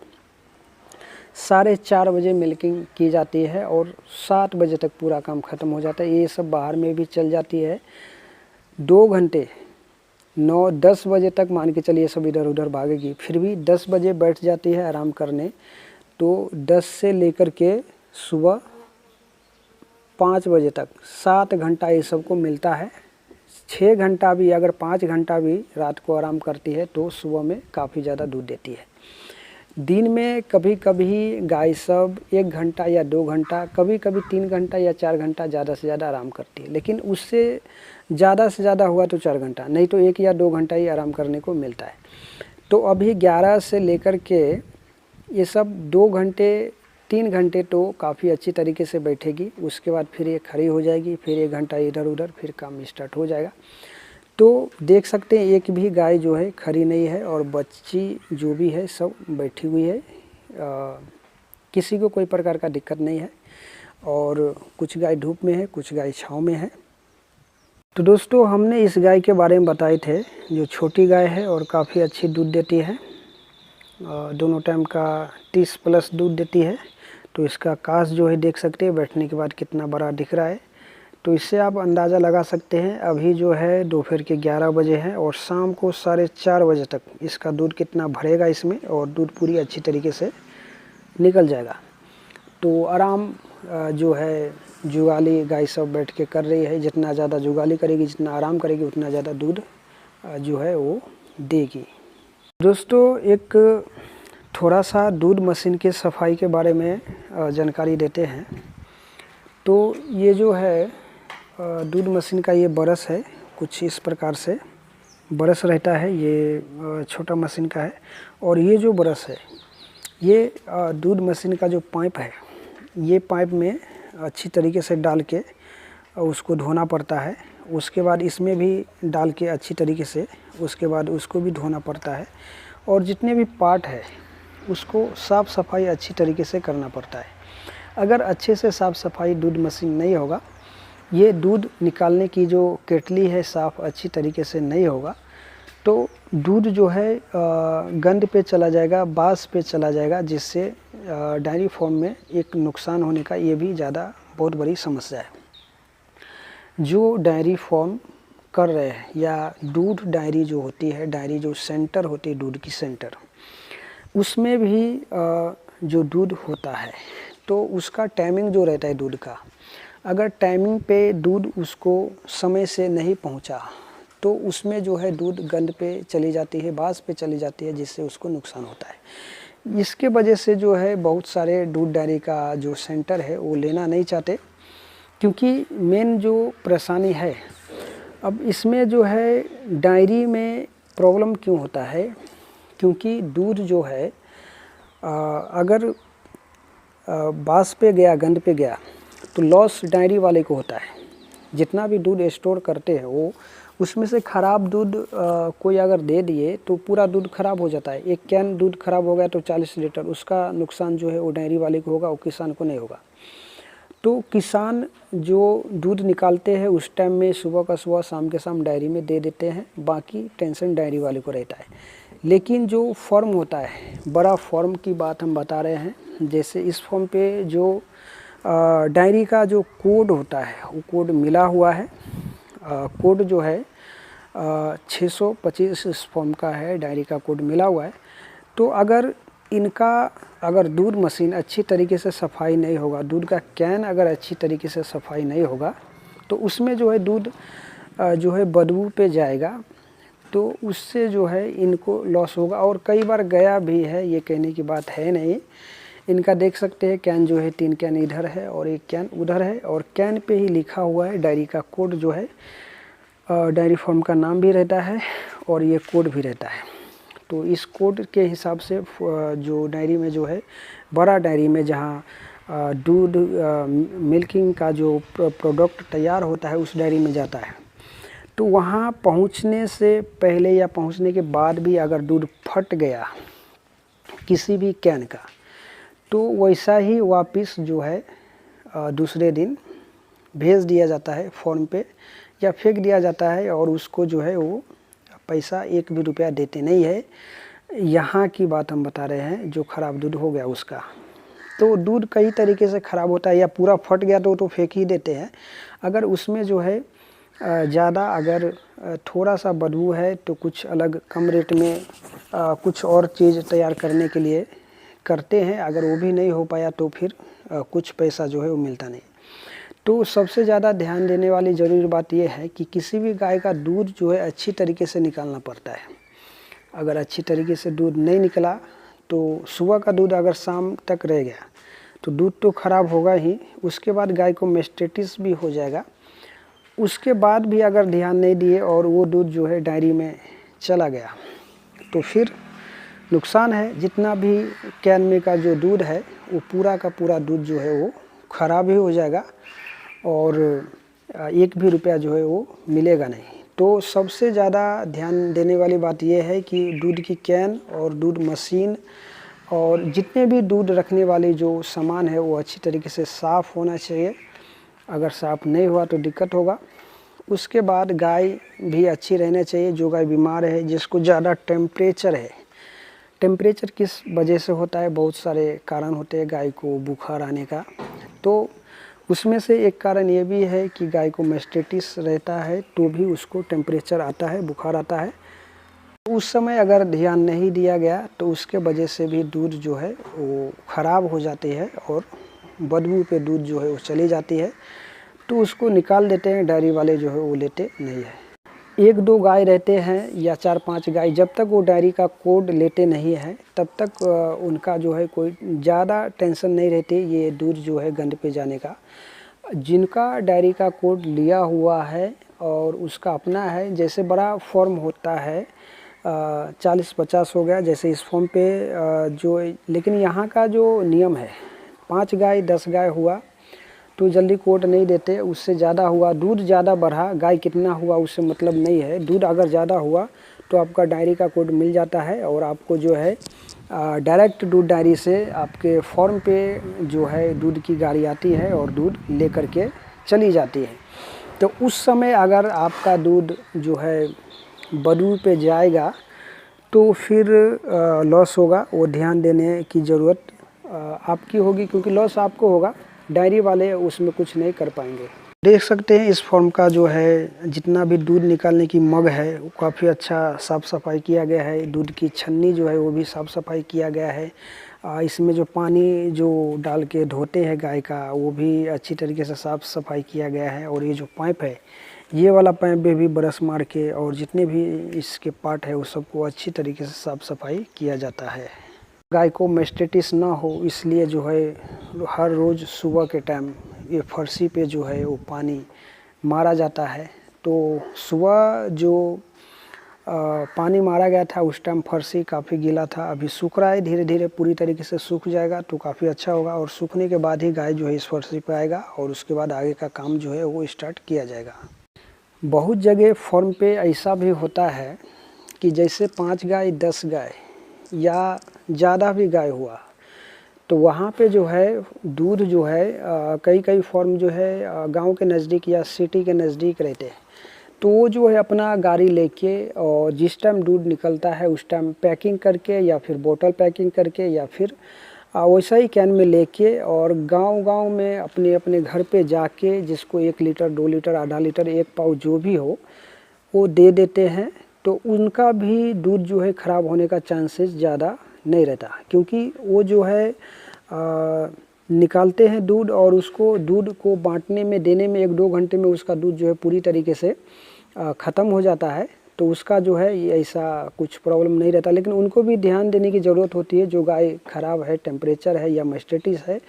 4:30 बजे मिल्किंग की जाती है और 7 बजे तक पूरा काम ख़त्म हो जाता है। ये सब बाहर में भी चल जाती है 2 घंटे, 9-10 बजे तक मान के चलिए सब इधर उधर भागेगी, फिर भी 10 बजे बैठ जाती है आराम करने। तो 10 से लेकर के सुबह 5 बजे तक 7 घंटा ये सबको मिलता है। 6 घंटा भी, अगर 5 घंटा भी रात को आराम करती है तो सुबह में काफ़ी ज़्यादा दूध देती है। दिन में कभी कभी गाय सब 1 घंटा या 2 घंटा, कभी कभी 3 घंटा या 4 घंटा ज़्यादा से ज़्यादा आराम करती है। लेकिन उससे ज़्यादा से ज़्यादा हुआ तो 4 घंटा, नहीं तो 1 या 2 घंटा ही आराम करने को मिलता है। तो अभी 11 से लेकर के ये सब 2 घंटे 3 घंटे तो काफ़ी अच्छी तरीके से बैठेगी। उसके बाद फिर ये खड़ी हो जाएगी, फिर 1 घंटा इधर उधर, फिर काम स्टार्ट हो जाएगा। तो देख सकते हैं एक भी गाय जो है खड़ी नहीं है और बच्ची जो भी है सब बैठी हुई है। किसी को कोई प्रकार का दिक्कत नहीं है। और कुछ गाय धूप में है, कुछ गाय छाँव में है। तो दोस्तों हमने इस गाय के बारे में बताए थे, जो छोटी गाय है और काफ़ी अच्छी दूध देती है। दोनों टाइम का 30+ दूध देती है। तो इसका कास जो है देख सकते हैं बैठने के बाद कितना बड़ा दिख रहा है। तो इससे आप अंदाज़ा लगा सकते हैं अभी जो है दोपहर के 11 बजे है और शाम को 4:30 बजे तक इसका दूध कितना भरेगा इसमें, और दूध पूरी अच्छी तरीके से निकल जाएगा। तो आराम जो है जुगाली गाय सब बैठ के कर रही है। जितना ज़्यादा जुगाली करेगी, जितना आराम करेगी, उतना ज़्यादा दूध जो है वो देगी। दोस्तों एक थोड़ा सा दूध मशीन के सफाई के बारे में जानकारी देते हैं। तो ये जो है दूध मशीन का ये ब्रश है, कुछ इस प्रकार से ब्रश रहता है। ये छोटा मशीन का है। और ये जो ब्रश है ये दूध मशीन का जो पाइप है, ये पाइप में अच्छी तरीके से डाल के उसको धोना पड़ता है। उसके बाद इसमें भी डाल के अच्छी तरीके से उसके बाद उसको भी धोना पड़ता है। और जितने भी पार्ट है उसको साफ़ सफाई अच्छी तरीके से करना पड़ता है। अगर अच्छे से साफ़ सफाई दूध मशीन नहीं होगा, ये दूध निकालने की जो केटली है साफ़ अच्छी तरीके से नहीं होगा, तो दूध जो है गंद पे चला जाएगा, बास पे चला जाएगा, जिससे डायरी फार्म में एक नुकसान होने का ये भी बहुत बड़ी समस्या है। जो डायरी फार्म कर रहे हैं या दूध डायरी जो होती है, डायरी जो सेंटर होती है, दूध की सेंटर, उसमें भी जो दूध होता है तो उसका टाइमिंग जो रहता है दूध का, अगर टाइमिंग पे दूध उसको समय से नहीं पहुंचा तो उसमें जो है दूध गंद पे चली जाती है, बास पे चली जाती है, जिससे उसको नुकसान होता है। इसके वजह से जो है बहुत सारे दूध डायरी का जो सेंटर है वो लेना नहीं चाहते, क्योंकि मेन जो परेशानी है अब इसमें जो है डायरी में प्रॉब्लम क्यों होता है, क्योंकि दूध जो है अगर बास पे गया, गंद पे गया, तो लॉस डायरी वाले को होता है। जितना भी दूध स्टोर करते हैं वो उसमें से ख़राब दूध कोई अगर दे दिए तो पूरा दूध ख़राब हो जाता है। एक कैन दूध ख़राब हो गया तो 40 लीटर, उसका नुकसान जो है वो डायरी वाले को होगा, वो किसान को नहीं होगा। तो किसान जो दूध निकालते हैं उस टाइम में सुबह का सुबह, शाम के शाम डायरी में दे देते हैं, बाकी टेंशन डायरी वाले को रहता है। लेकिन जो फॉर्म होता है, बड़ा फॉर्म की बात हम बता रहे हैं, जैसे इस फॉर्म पे जो डायरी का जो कोड होता है वो कोड मिला हुआ है। कोड जो है 625 इस फॉर्म का है, डायरी का कोड मिला हुआ है। तो अगर इनका अगर दूध मशीन अच्छी तरीके से सफाई नहीं होगा, दूध का कैन अगर अच्छी तरीके से सफाई नहीं होगा तो उसमें जो है दूध जो है बदबू पे जाएगा, तो उससे जो है इनको लॉस होगा। और कई बार गया भी है, ये कहने की बात है नहीं। इनका देख सकते हैं कैन जो है 3 कैन इधर है और 1 कैन उधर है, और कैन पे ही लिखा हुआ है डायरी का कोड जो है, डायरी फार्म का नाम भी रहता है और ये कोड भी रहता है। तो इस कोड के हिसाब से जो डायरी में जो है, बड़ा डायरी में जहाँ दूध मिल्किंग का जो प्रोडक्ट तैयार होता है उस डायरी में जाता है। तो वहाँ पहुँचने से पहले या पहुँचने के बाद भी अगर दूध फट गया किसी भी कैन का, तो वैसा ही वापस जो है दूसरे दिन भेज दिया जाता है फॉर्म पे, या फेंक दिया जाता है, और उसको जो है वो पैसा 1 भी रुपया देते नहीं है। यहाँ की बात हम बता रहे हैं जो ख़राब दूध हो गया उसका। तो दूध कई तरीके से ख़राब होता है, या पूरा फट गया तो फेंक ही देते हैं। अगर उसमें जो है ज़्यादा अगर थोड़ा सा बदबू है तो कुछ अलग कम रेट में कुछ और चीज़ तैयार करने के लिए करते हैं। अगर वो भी नहीं हो पाया तो फिर कुछ पैसा जो है वो मिलता नहीं। तो सबसे ज़्यादा ध्यान देने वाली ज़रूरी बात यह है कि किसी भी गाय का दूध जो है अच्छी तरीके से निकालना पड़ता है। अगर अच्छी तरीके से दूध नहीं निकला तो सुबह का दूध अगर शाम तक रह गया तो दूध तो ख़राब होगा ही, उसके बाद गाय को मेस्टेटिस भी हो जाएगा। उसके बाद भी अगर ध्यान नहीं दिए और वो दूध जो है डायरी में चला गया तो फिर नुकसान है। जितना भी कैन में का जो दूध है वो पूरा का पूरा दूध जो है वो ख़राब ही हो जाएगा, और 1 भी रुपया जो है वो मिलेगा नहीं। तो सबसे ज़्यादा ध्यान देने वाली बात यह है कि दूध की कैन और दूध मशीन और जितने भी दूध रखने वाले जो सामान है वो अच्छी तरीके से साफ़ होना चाहिए। अगर साफ़ नहीं हुआ तो दिक्कत होगा। उसके बाद गाय भी अच्छी रहना चाहिए। जो गाय बीमार है, जिसको ज़्यादा टेम्परेचर है, टेम्परेचर किस वजह से होता है, बहुत सारे कारण होते हैं गाय को बुखार आने का। तो उसमें से एक कारण ये भी है कि गाय को मेस्टेटिस रहता है तो भी उसको टेम्परेचर आता है, बुखार आता है। उस समय अगर ध्यान नहीं दिया गया तो उसके वजह से भी दूध जो है वो ख़राब हो जाती है और बदबू पे दूध जो है वो चली जाती है। तो उसको निकाल देते हैं, डायरी वाले जो है वो लेते नहीं है। 1-2 गाय रहते हैं या 4-5 गाय, जब तक वो डायरी का कोड लेते नहीं हैं तब तक उनका जो है कोई ज़्यादा टेंशन नहीं रहती ये दूध जो है गंद पे जाने का। जिनका डायरी का कोड लिया हुआ है और उसका अपना है, जैसे बड़ा फॉर्म होता है 40-50 हो गया जैसे इस फॉर्म पे जो, लेकिन यहाँ का जो नियम है 5 गाय 10 गाय हुआ तो जल्दी कोड नहीं देते। उससे ज़्यादा हुआ, दूध ज़्यादा बढ़ा, गाय कितना हुआ उससे मतलब नहीं है। दूध अगर ज़्यादा हुआ तो आपका डायरी का कोड मिल जाता है और आपको जो है डायरेक्ट दूध डायरी से आपके फॉर्म पे जो है दूध की गाड़ी आती है और दूध ले कर के चली जाती है। तो उस समय अगर आपका दूध जो है बदबू पे जाएगा तो फिर लॉस होगा। वो ध्यान देने की ज़रूरत आपकी होगी, क्योंकि लॉस आपको होगा, डायरी वाले उसमें कुछ नहीं कर पाएंगे। देख सकते हैं इस फॉर्म का जो है जितना भी दूध निकालने की मग है वो काफ़ी अच्छा साफ़ सफाई किया गया है। दूध की छन्नी जो है वो भी साफ़ सफाई किया गया है। इसमें जो पानी जो डाल के धोते हैं गाय का वो भी अच्छी तरीके से साफ़ सफाई किया गया है। और ये जो पाइप है, ये वाला पाइप में भी ब्रश मार के और जितने भी इसके पार्ट है वो सबको अच्छी तरीके से साफ़ सफाई किया जाता है। गाय को मेस्टेटिस ना हो इसलिए जो है हर रोज़ सुबह के टाइम ये फर्शी पे जो है वो पानी मारा जाता है। तो सुबह जो पानी मारा गया था उस टाइम फर्शी काफ़ी गीला था, अभी सूख रहा है, धीरे धीरे पूरी तरीके से सूख जाएगा तो काफ़ी अच्छा होगा। और सूखने के बाद ही गाय जो है इस फर्शी पे आएगा और उसके बाद आगे का काम जो है वो स्टार्ट किया जाएगा। बहुत जगह फॉर्म पे ऐसा भी होता है कि जैसे 5 गाय 10 गाय या ज़्यादा भी गाय हुआ तो वहाँ पे जो है दूध जो है कई फॉर्म जो है गांव के नज़दीक या सिटी के नज़दीक रहते हैं, तो वो जो है अपना गाड़ी लेके और जिस टाइम दूध निकलता है उस टाइम पैकिंग करके या फिर बोतल पैकिंग करके या फिर वैसा ही कैन में लेके और गांव में अपने अपने घर पे जाके जिसको 1 लीटर 2 लीटर आधा लीटर 1 पाव जो भी हो वो दे देते हैं। तो उनका भी दूध जो है ख़राब होने का चांसेस ज़्यादा नहीं रहता, क्योंकि वो जो है निकालते हैं दूध और उसको दूध को बांटने में देने में 1-2 घंटे में उसका दूध जो है पूरी तरीके से ख़त्म हो जाता है। तो उसका जो है ये ऐसा कुछ प्रॉब्लम नहीं रहता। लेकिन उनको भी ध्यान देने की ज़रूरत होती है, जो गाय ख़राब है, टेम्परेचर है या मास्टिटिस है,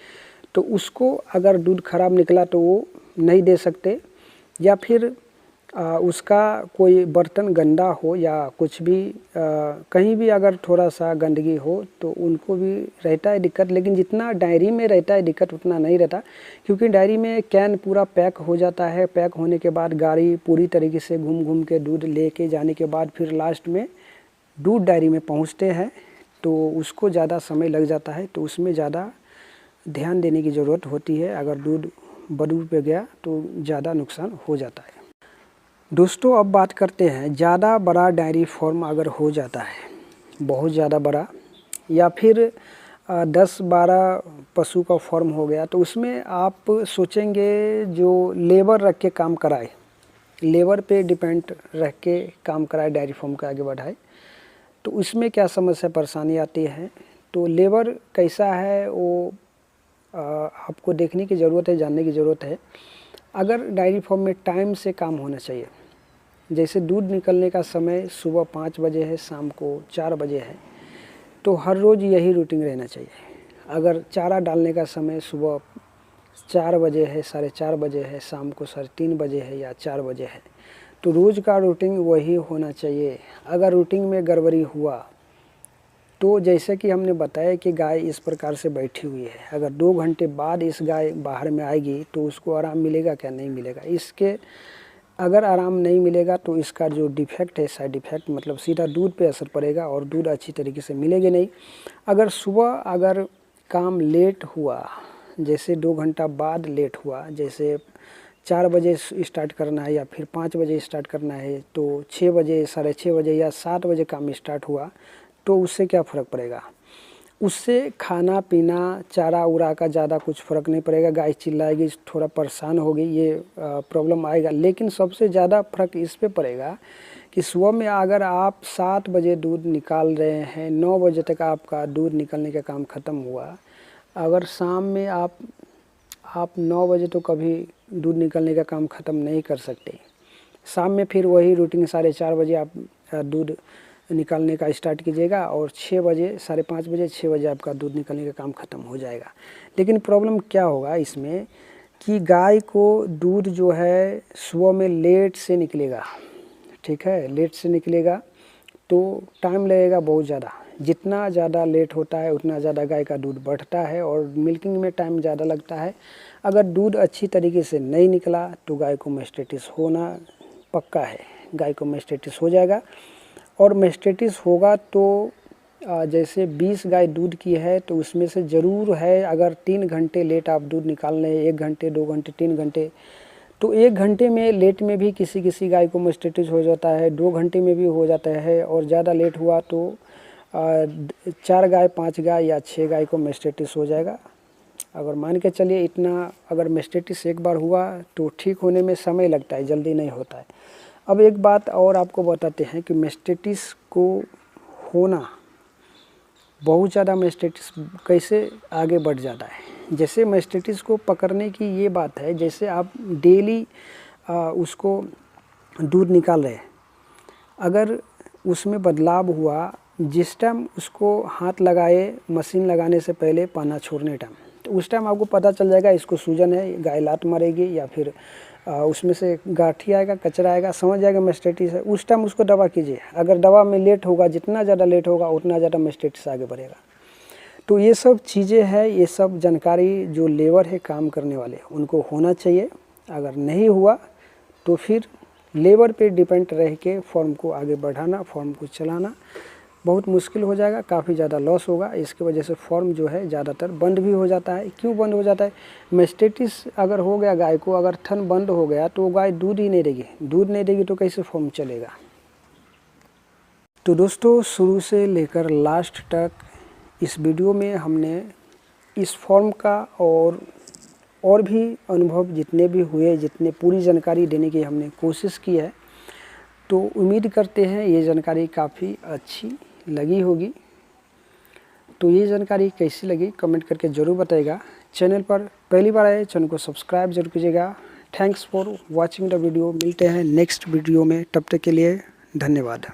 तो उसको अगर दूध ख़राब निकला तो वो नहीं दे सकते, या फिर उसका कोई बर्तन गंदा हो या कुछ भी कहीं भी अगर थोड़ा सा गंदगी हो तो उनको भी रहता है दिक्कत। लेकिन जितना डायरी में रहता है दिक्कत उतना नहीं रहता, क्योंकि डायरी में कैन पूरा पैक हो जाता है। पैक होने के बाद गाड़ी पूरी तरीके से घूम घूम के दूध लेके जाने के बाद फिर लास्ट में दूध डायरी में पहुंचते हैं, तो उसको ज़्यादा समय लग जाता है। तो उसमें ज़्यादा ध्यान देने की ज़रूरत होती है। अगर दूध बदबू पे गया तो ज़्यादा नुकसान हो जाता है। दोस्तों अब बात करते हैं, ज़्यादा बड़ा डेयरी फार्म अगर हो जाता है, बहुत ज़्यादा बड़ा, या फिर 10-12 पशु का फार्म हो गया, तो उसमें आप सोचेंगे जो लेबर रख के काम कराए, लेबर पे डिपेंड रख के काम कराए, डेयरी फार्म का आगे बढ़ाए, तो उसमें क्या समस्या परेशानी आती है। तो लेबर कैसा है वो आपको देखने की ज़रूरत है, जानने की ज़रूरत है। अगर डेयरी फार्म में टाइम से काम होना चाहिए, जैसे दूध निकलने का समय सुबह 5 बजे है, शाम को 4 बजे है, तो हर रोज़ यही रूटीन रहना चाहिए। अगर चारा डालने का समय सुबह 4 बजे है, 4:30 बजे है, शाम को 3:30 बजे है या 4 बजे है, तो रोज़ का रूटीन वही होना चाहिए। अगर रूटीन में गड़बड़ी हुआ तो जैसे कि हमने बताया कि गाय इस प्रकार से बैठी हुई है, अगर 2 घंटे बाद इस गाय बाहर में आएगी तो उसको आराम मिलेगा क्या? नहीं मिलेगा। इसके अगर आराम नहीं मिलेगा तो इसका जो डिफेक्ट है, साइड इफ़ेक्ट, मतलब सीधा दूध पे असर पड़ेगा और दूध अच्छी तरीके से मिलेगी नहीं। अगर सुबह अगर काम लेट हुआ, जैसे 2 घंटा बाद लेट हुआ, जैसे 4 बजे स्टार्ट करना है या फिर 5 बजे स्टार्ट करना है, तो 6 बजे, 6:30 बजे या 7 बजे काम स्टार्ट हुआ, तो उससे क्या फ़र्क पड़ेगा? उससे खाना पीना चारा उरा का ज़्यादा कुछ फ़र्क नहीं पड़ेगा। गाय चिल्लाएगी, थोड़ा परेशान होगी, ये प्रॉब्लम आएगा। लेकिन सबसे ज़्यादा फ़र्क इस पे पड़ेगा कि सुबह में अगर आप 7 बजे दूध निकाल रहे हैं, 9 बजे तक आपका दूध निकलने का काम ख़त्म हुआ, अगर शाम में आप 9 बजे तो कभी दूध निकलने का काम ख़त्म नहीं कर सकते। शाम में फिर वही रूटीन 4:30 बजे आप दूध निकालने का स्टार्ट कीजिएगा और 6 बजे, 5:30 बजे, 6 बजे आपका दूध निकलने का काम ख़त्म हो जाएगा। लेकिन प्रॉब्लम क्या होगा इसमें कि गाय को दूध जो है सुबह में लेट से निकलेगा, ठीक है, लेट से निकलेगा तो टाइम लगेगा बहुत ज़्यादा। जितना ज़्यादा लेट होता है उतना ज़्यादा गाय का दूध बढ़ता है और मिल्किंग में टाइम ज़्यादा लगता है। अगर दूध अच्छी तरीके से नहीं निकला तो गाय को मास्टिटिस होना पक्का है, गाय को मास्टिटिस हो जाएगा। और मास्टिटिस होगा तो जैसे 20 गाय दूध की है तो उसमें से ज़रूर है, अगर 3 घंटे लेट आप दूध निकाल रहे हैं, 1 घंटे, 2 घंटे, 3 घंटे, तो 1 घंटे में लेट में भी किसी गाय को मास्टिटिस हो जाता है, 2 घंटे में भी हो जाता है, और ज़्यादा लेट हुआ तो 4 गाय, 5 गाय या 6 गाय को मास्टिटिस हो जाएगा। अगर मान के चलिए इतना, अगर मास्टिटिस एक बार हुआ तो ठीक होने में समय लगता है, जल्दी नहीं होता है। अब एक बात और आपको बताते हैं कि मास्टिटिस को होना, बहुत ज़्यादा मास्टिटिस कैसे आगे बढ़ जाता है। जैसे मास्टिटिस को पकड़ने की ये बात है, जैसे आप डेली उसको दूध निकाल रहे हैं, अगर उसमें बदलाव हुआ, जिस टाइम उसको हाथ लगाए मशीन लगाने से पहले पाना छोड़ने टाइम, तो उस टाइम आपको पता चल जाएगा इसको सूजन है, गाय लात मारेगी या फिर उसमें से गाठी आएगा, कचरा आएगा, समझ जाएगा मास्टिटिस है। उस टाइम उसको दवा कीजिए। अगर दवा में लेट होगा, जितना ज़्यादा लेट होगा उतना ज़्यादा मास्टिटिस आगे बढ़ेगा। तो ये सब चीज़ें हैं, ये सब जानकारी जो लेबर है काम करने वाले उनको होना चाहिए। अगर नहीं हुआ तो फिर लेबर पे डिपेंड रह के फॉर्म को आगे बढ़ाना, फॉर्म को चलाना बहुत मुश्किल हो जाएगा, काफ़ी ज़्यादा लॉस होगा। इसकी वजह से फॉर्म जो है ज़्यादातर बंद भी हो जाता है। क्यों बंद हो जाता है? मास्टिटिस अगर हो गया गाय को, अगर थन बंद हो गया तो गाय दूध ही नहीं देगी, दूध नहीं देगी तो कैसे फॉर्म चलेगा। तो दोस्तों शुरू से लेकर लास्ट तक इस वीडियो में हमने इस फॉर्म का और भी अनुभव जितने भी हुए, जितने पूरी जानकारी देने की हमने कोशिश की है। तो उम्मीद करते हैं ये जानकारी काफ़ी अच्छी लगी होगी। तो ये जानकारी कैसी लगी कमेंट करके ज़रूर बताइएगा। चैनल पर पहली बार आए चैनल को सब्सक्राइब जरूर कीजिएगा। Thanks for watching the video. मिलते हैं नेक्स्ट वीडियो में, तब तक के लिए धन्यवाद।